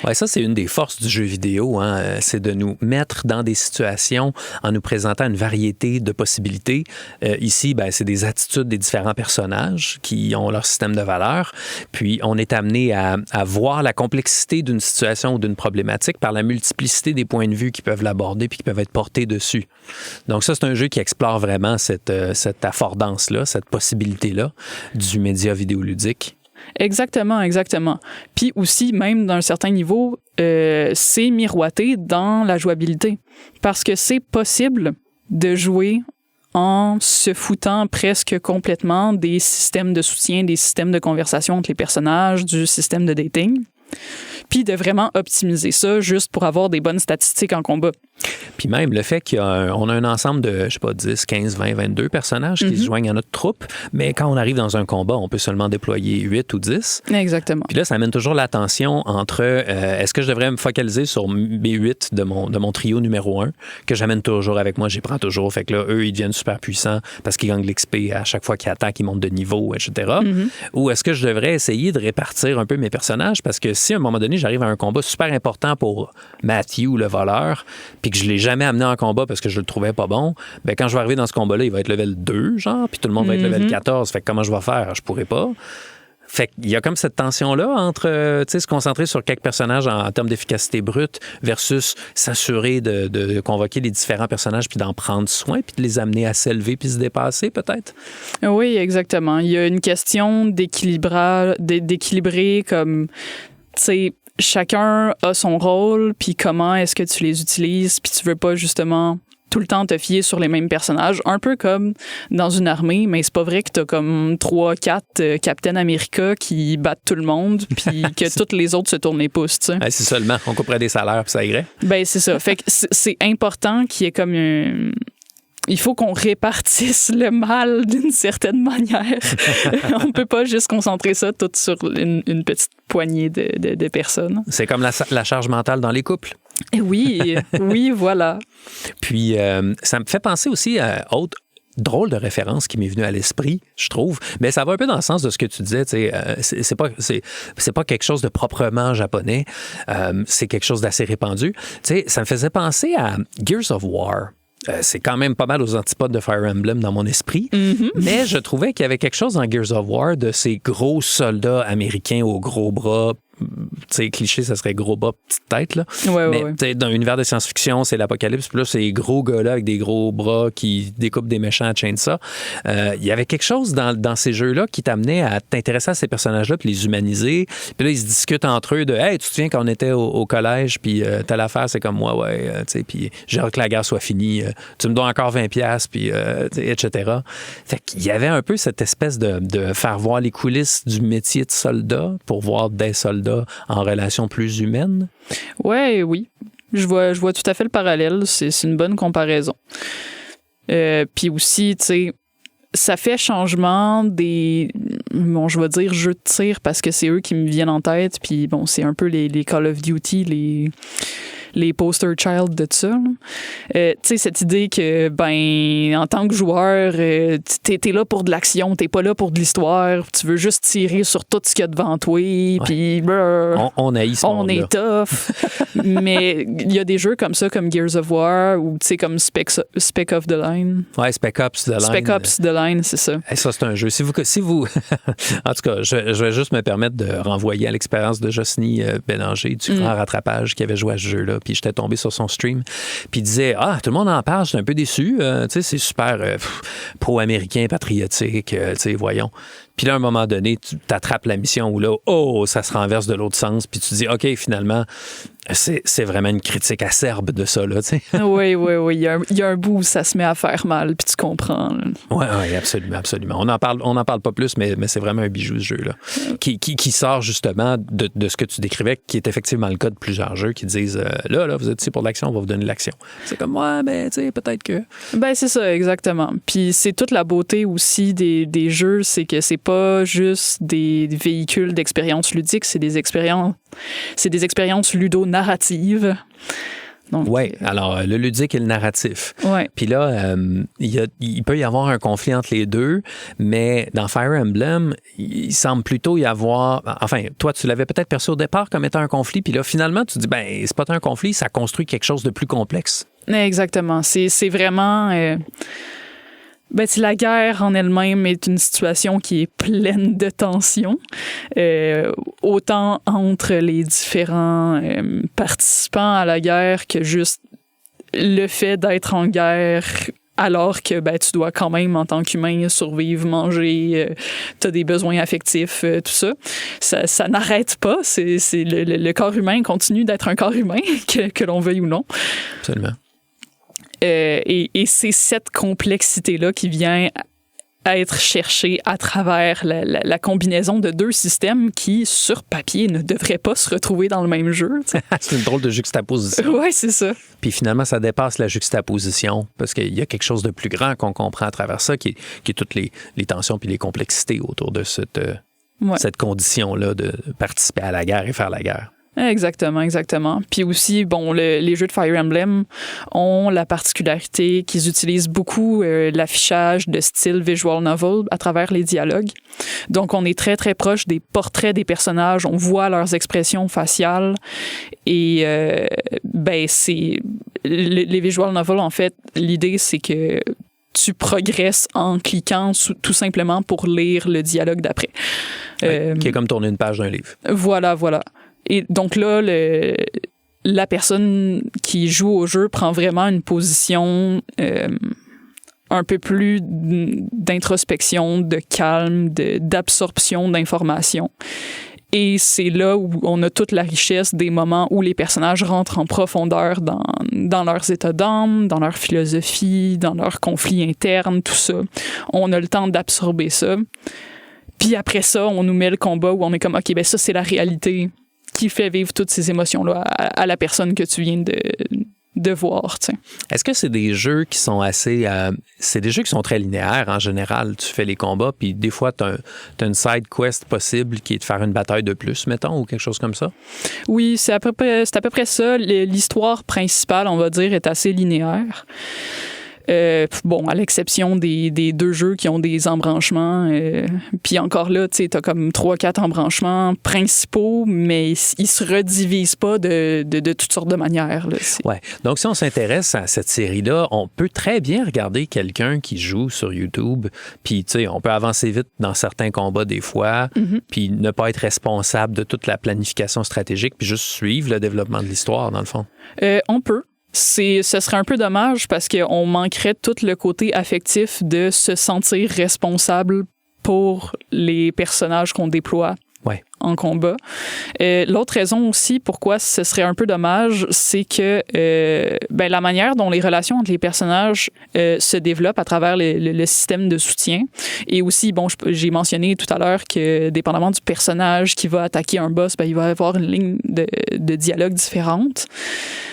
Ouais, ça, c'est une des forces du jeu vidéo, hein, c'est de nous mettre dans des situations en nous présentant une variété de possibilités. Ici, ben, c'est des attitudes des différents personnages qui ont leur système de valeurs, puis on est amené à voir la complexité d'une situation ou d'une problématique par la multiplicité des points de vue qui peuvent l'aborder puis qui peuvent être portés dessus. Donc ça, c'est un jeu qui explore vraiment cette affordance-là, cette possibilité-là du média vidéoludique. Exactement, exactement. Puis aussi, même d'un certain niveau, c'est miroité dans la jouabilité. Parce que c'est possible de jouer en se foutant presque complètement des systèmes de soutien, des systèmes de conversation entre les personnages, du système de dating, puis de vraiment optimiser ça juste pour avoir des bonnes statistiques en combat. Puis même le fait qu'on a un ensemble de, je sais pas, 10, 15, 20, 22 personnages qui se joignent à notre troupe, mais quand on arrive dans un combat, on peut seulement déployer 8 ou 10. Exactement. Puis là, ça amène toujours l'attention entre est-ce que je devrais me focaliser sur mes 8 de mon trio numéro 1, que j'amène toujours avec moi, j'y prends toujours. Fait que là, eux, ils deviennent super puissants parce qu'ils gagnent de l'XP à chaque fois qu'ils attaquent, ils montent de niveau, etc. Ou est-ce que je devrais essayer de répartir un peu mes personnages parce que si à un moment donné, j'arrive à un combat super important pour Matthew, le voleur, puis que je l'ai jamais amené en combat parce que je le trouvais pas bon, ben quand je vais arriver dans ce combat-là, il va être level 2, genre, puis tout le monde va être level 14. Fait que comment je vais faire? Je pourrais pas. Fait qu'il y a comme cette tension-là entre, tu sais, se concentrer sur quelques personnages en termes d'efficacité brute versus s'assurer de convoquer les différents personnages puis d'en prendre soin puis de les amener à s'élever puis se dépasser, peut-être? Oui, exactement. Il y a une question d'équilibrer comme, tu sais, chacun a son rôle, puis comment est-ce que tu les utilises, puis tu veux pas justement tout le temps te fier sur les mêmes personnages, un peu comme dans une armée, mais c'est pas vrai que t'as comme 3-4 Captain America qui battent tout le monde, puis que toutes les autres se tournent les pouces, tu sais. Si seulement on couperait des salaires, puis ça irait. Ben c'est ça. Fait que c'est important qu'il y ait comme il faut qu'on répartisse le mal d'une certaine manière. On peut pas juste concentrer ça tout sur une petite poignée de personnes. C'est comme la charge mentale dans les couples. Oui, oui, voilà. Puis, ça me fait penser aussi à autre drôle de référence qui m'est venue à l'esprit, je trouve. Mais ça va un peu dans le sens de ce que tu disais. C'est pas quelque chose de proprement japonais. C'est quelque chose d'assez répandu. T'sais, ça me faisait penser à Gears of War. C'est quand même pas mal aux antipodes de Fire Emblem dans mon esprit, mais je trouvais qu'il y avait quelque chose dans Gears of War de ces gros soldats américains aux gros bras. Tu sais, cliché, ça serait gros bas, petite tête, là. Mais dans l'univers de science-fiction, c'est l'apocalypse. Puis là, c'est les gros gars-là avec des gros bras qui découpent des méchants à chainsaw. Il y avait quelque chose dans ces jeux-là qui t'amenait à t'intéresser à ces personnages-là puis les humaniser. Puis là, ils se discutent entre eux de « Hey, tu te souviens quand on était au collège, puis telle affaire, c'est comme moi, ouais. Tu sais, puis j'ai hâte que la guerre soit finie. Tu me dois encore 20$, puis etc. » Fait qu'il y avait un peu cette espèce de faire voir les coulisses du métier de soldat pour voir des soldats en relation plus humaine? Oui. Je vois tout à fait le parallèle. C'est une bonne comparaison. Puis aussi, tu sais, ça fait changement des, bon, je vais dire jeux de tir parce que c'est eux qui me viennent en tête. Puis bon, c'est un peu les Call of Duty, les poster child de ça. Tu sais, cette idée que, en tant que joueur, t'es là pour de l'action, t'es pas là pour de l'histoire, tu veux juste tirer sur tout ce qu'il y a devant toi, puis on haït ce on monde-là. est tough. Mais il y a des jeux comme ça, comme Gears of War, ou tu sais, comme Spec of the Line. Ouais, Spec Ops The Line. Spec Ops The Line, c'est ça. Ça, c'est un jeu. Si vous... En tout cas, je vais juste me permettre de renvoyer à l'expérience de Jocelyne Bélanger du Grand Rattrapage qui avait joué à ce jeu-là. Puis j'étais tombé sur son stream. Puis il disait, tout le monde en parle, je suis un peu déçu. Tu sais, c'est super pro-américain, patriotique. Tu sais, voyons. Puis là, à un moment donné, tu t'attrapes la mission où là, ça se renverse de l'autre sens. Puis tu dis, OK, finalement, c'est vraiment une critique acerbe de ça, là, tu sais. Oui. Il y a un bout où ça se met à faire mal, puis tu comprends. Oui, absolument. On n'en parle pas plus, mais c'est vraiment un bijou, ce jeu-là. Qui sort justement de ce que tu décrivais, qui est effectivement le cas de plusieurs jeux qui disent, là, vous êtes ici pour de l'action, on va vous donner de l'action. C'est comme, tu sais, peut-être que... C'est ça, exactement. Puis c'est toute la beauté aussi des jeux, c'est que c'est pas juste des véhicules d'expériences ludiques, c'est des expériences ludo-narratives. Oui, alors le ludique et le narratif. Ouais. Puis là, il peut y avoir un conflit entre les deux, mais dans Fire Emblem, il semble plutôt y avoir... Enfin, toi, tu l'avais peut-être perçu au départ comme étant un conflit, puis là, finalement, tu dis, c'est pas un conflit, ça construit quelque chose de plus complexe. Exactement. C'est vraiment... la guerre en elle-même est une situation qui est pleine de tensions, autant entre les différents participants à la guerre que juste le fait d'être en guerre alors que tu dois quand même, en tant qu'humain, survivre, manger, tu as des besoins affectifs, tout ça. Ça n'arrête pas. Le corps humain continue d'être un corps humain, que l'on veuille ou non. Absolument. Et c'est cette complexité-là qui vient à être cherchée à travers la combinaison de deux systèmes qui, sur papier, ne devraient pas se retrouver dans le même jeu. C'est une drôle de juxtaposition. Oui, c'est ça. Puis finalement, ça dépasse la juxtaposition parce qu'il y a quelque chose de plus grand qu'on comprend à travers ça, qui est toutes les tensions puis les complexités autour de cette condition-là de participer à la guerre et faire la guerre. Exactement. Puis aussi, les jeux de Fire Emblem ont la particularité qu'ils utilisent beaucoup l'affichage de style visual novel à travers les dialogues. Donc, on est très, très proche des portraits des personnages. On voit leurs expressions faciales. Et, c'est... Les visual novels, en fait, l'idée, c'est que tu progresses en cliquant tout simplement pour lire le dialogue d'après. Qui est comme tourner une page d'un livre. Voilà. Et donc là, la personne qui joue au jeu prend vraiment une position un peu plus d'introspection, de calme, d'absorption d'informations. Et c'est là où on a toute la richesse des moments où les personnages rentrent en profondeur dans leurs états d'âme, dans leur philosophie, dans leurs conflits internes, tout ça. On a le temps d'absorber ça. Puis après ça, on nous met le combat où on est comme, OK, ça, c'est la réalité qui fait vivre toutes ces émotions-là à la personne que tu viens de voir. T'sais. Est-ce que c'est des jeux qui sont assez... c'est des jeux qui sont très linéaires en général. Tu fais les combats, puis des fois, tu as une side quest possible qui est de faire une bataille de plus, mettons, ou quelque chose comme ça? Oui, c'est à peu près ça. L'histoire principale, on va dire, est assez linéaire. À l'exception des deux jeux qui ont des embranchements. Puis encore là, tu sais, t'as comme 3-4 embranchements principaux, mais ils se redivisent pas de toutes sortes de manières. Là. Ouais. Donc, si on s'intéresse à cette série-là, on peut très bien regarder quelqu'un qui joue sur YouTube, puis, tu sais, on peut avancer vite dans certains combats des fois, puis ne pas être responsable de toute la planification stratégique, puis juste suivre le développement de l'histoire, dans le fond. On peut. Ce serait un peu dommage parce qu'on manquerait tout le côté affectif de se sentir responsable pour les personnages qu'on déploie en combat. L'autre raison aussi pourquoi ce serait un peu dommage, c'est que la manière dont les relations entre les personnages se développent à travers le système de soutien, et aussi, j'ai mentionné tout à l'heure que dépendamment du personnage qui va attaquer un boss, il va y avoir une ligne de dialogue différente.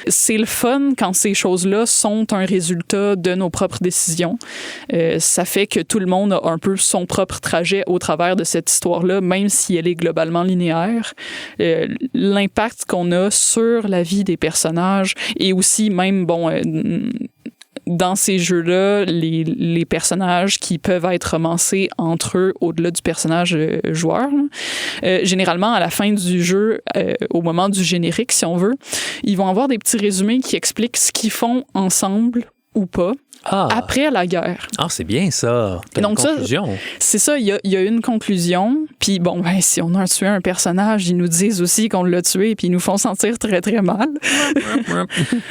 C'est le fun quand ces choses-là sont un résultat de nos propres décisions. Ça fait que tout le monde a un peu son propre trajet au travers de cette histoire-là, même si elle est globalement totalement linéaire. L'impact qu'on a sur la vie des personnages et aussi même, dans ces jeux-là, les personnages qui peuvent être romancés entre eux au-delà du personnage joueur. Généralement, à la fin du jeu, au moment du générique, si on veut, ils vont avoir des petits résumés qui expliquent ce qu'ils font ensemble ou pas. Après la guerre. C'est bien ça. T'as une conclusion. C'est ça, il y a une conclusion. Puis si on a tué un personnage, ils nous disent aussi qu'on l'a tué, puis ils nous font sentir très, très mal.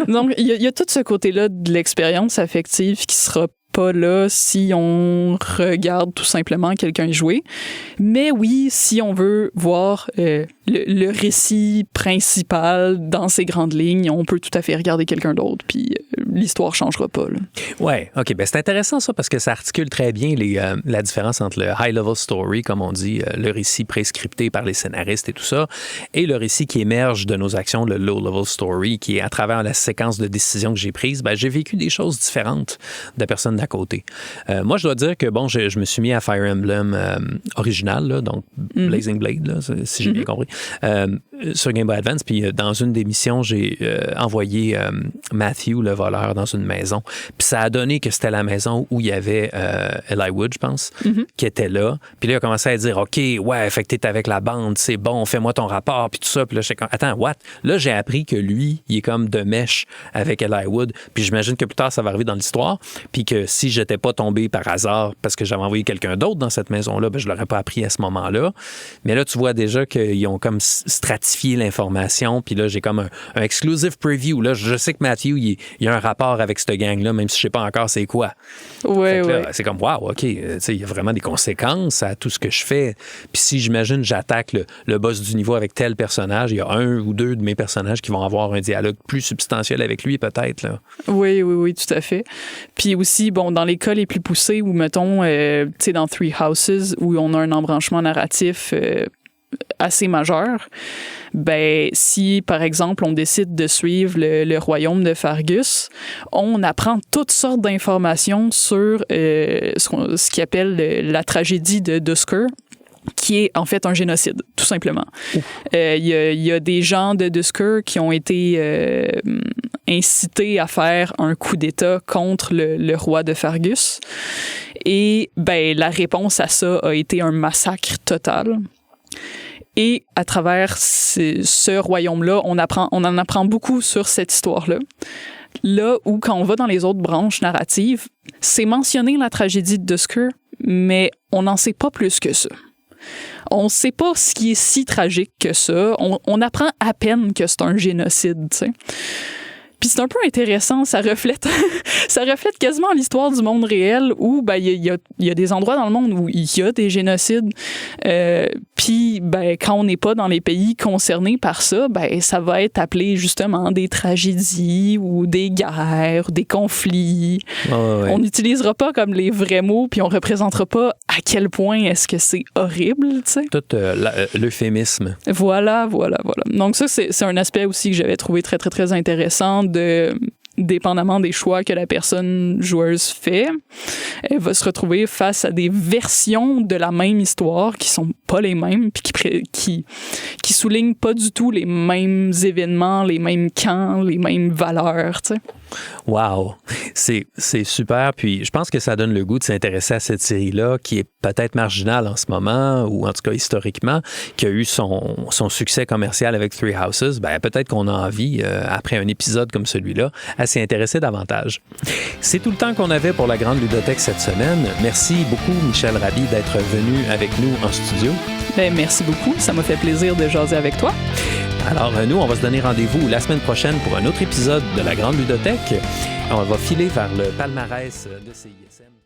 Donc, il y a tout ce côté-là de l'expérience affective qui sera pas là si on regarde tout simplement quelqu'un jouer. Mais oui, si on veut voir le récit principal dans ses grandes lignes, on peut tout à fait regarder quelqu'un d'autre, puis l'histoire changera pas. Là. Ouais, OK. C'est intéressant ça parce que ça articule très bien la différence entre le high-level story, comme on dit, le récit prescripté par les scénaristes et tout ça, et le récit qui émerge de nos actions, le low-level story, qui est à travers la séquence de décisions que j'ai prises, j'ai vécu des choses différentes de personnes d'à côté. Moi, je dois dire que, je me suis mis à Fire Emblem original, là, donc Blazing Blade, là, si j'ai bien compris, sur Game Boy Advance. Puis dans une des missions, j'ai envoyé Matthew, le voleur, dans une maison. Puis ça a donné que c'était la maison où il y avait Eli Wood, je pense, qui était là. Puis là, il a commencé à dire, OK, ouais, fait que t'es avec la bande, c'est bon, fais-moi ton rapport, puis tout ça. Puis là, j'étais comme, attends, what? Là, j'ai appris que lui, il est comme de mèche avec Eli Wood. Puis j'imagine que plus tard, ça va arriver dans l'histoire. Puis que si j'étais pas tombé par hasard parce que j'avais envoyé quelqu'un d'autre dans cette maison-là, je l'aurais pas appris à ce moment-là. Mais là, tu vois déjà qu'ils ont comme stratifié l'information. Puis là, j'ai comme un exclusive preview. Là, je sais que Matthew, il y a un rapport avec cette gang-là, même si je sais pas encore c'est quoi. Ouais. C'est comme, wow, OK, il y a vraiment des conséquences à tout ce que je fais. Puis si, j'imagine, j'attaque le boss du niveau avec tel personnage, il y a un ou deux de mes personnages qui vont avoir un dialogue plus substantiel avec lui, peut-être. Là. Oui, tout à fait. Puis aussi, dans les cas les plus poussés où, mettons, dans Three Houses, où on a un embranchement narratif assez majeur, si, par exemple, on décide de suivre le royaume de Fargus, on apprend toutes sortes d'informations sur ce qu'ils appellent la tragédie de Duscur, qui est en fait un génocide, tout simplement. Il y a des gens de Duscur qui ont été incités à faire un coup d'État contre le roi de Fargus. Et la réponse à ça a été un massacre total. Et à travers ce royaume-là, on en apprend beaucoup sur cette histoire-là. Là où, quand on va dans les autres branches narratives, c'est mentionné la tragédie de Duscur, mais on n'en sait pas plus que ça. On ne sait pas ce qui est si tragique que ça. On apprend à peine que c'est un génocide, tu sais. Puis c'est un peu intéressant, ça reflète quasiment l'histoire du monde réel où il y a des endroits dans le monde où il y a des génocides. Puis quand on n'est pas dans les pays concernés par ça, ça va être appelé justement des tragédies ou des guerres, des conflits. Ouais. On n'utilisera pas comme les vrais mots, puis on représentera pas à quel point est-ce que c'est horrible, tu sais. Tout l'euphémisme. Voilà. Donc ça, c'est un aspect aussi que j'avais trouvé très, très, très intéressant dépendamment des choix que la personne joueuse fait, elle va se retrouver face à des versions de la même histoire qui sont pas les mêmes puis qui soulignent pas du tout les mêmes événements, les mêmes camps, les mêmes valeurs, tu sais. Wow! C'est super. Puis je pense que ça donne le goût de s'intéresser à cette série-là qui est peut-être marginale en ce moment ou en tout cas historiquement, qui a eu son succès commercial avec Three Houses. Peut-être qu'on a envie, après un épisode comme celui-là, à s'y intéresser davantage. C'est tout le temps qu'on avait pour la Grande Ludothèque cette semaine. Merci beaucoup, Michel Rabhi, d'être venu avec nous en studio. Merci beaucoup. Ça m'a fait plaisir de jaser avec toi. Alors, nous, on va se donner rendez-vous la semaine prochaine pour un autre épisode de la Grande Ludothèque. On va filer vers le palmarès de CISM.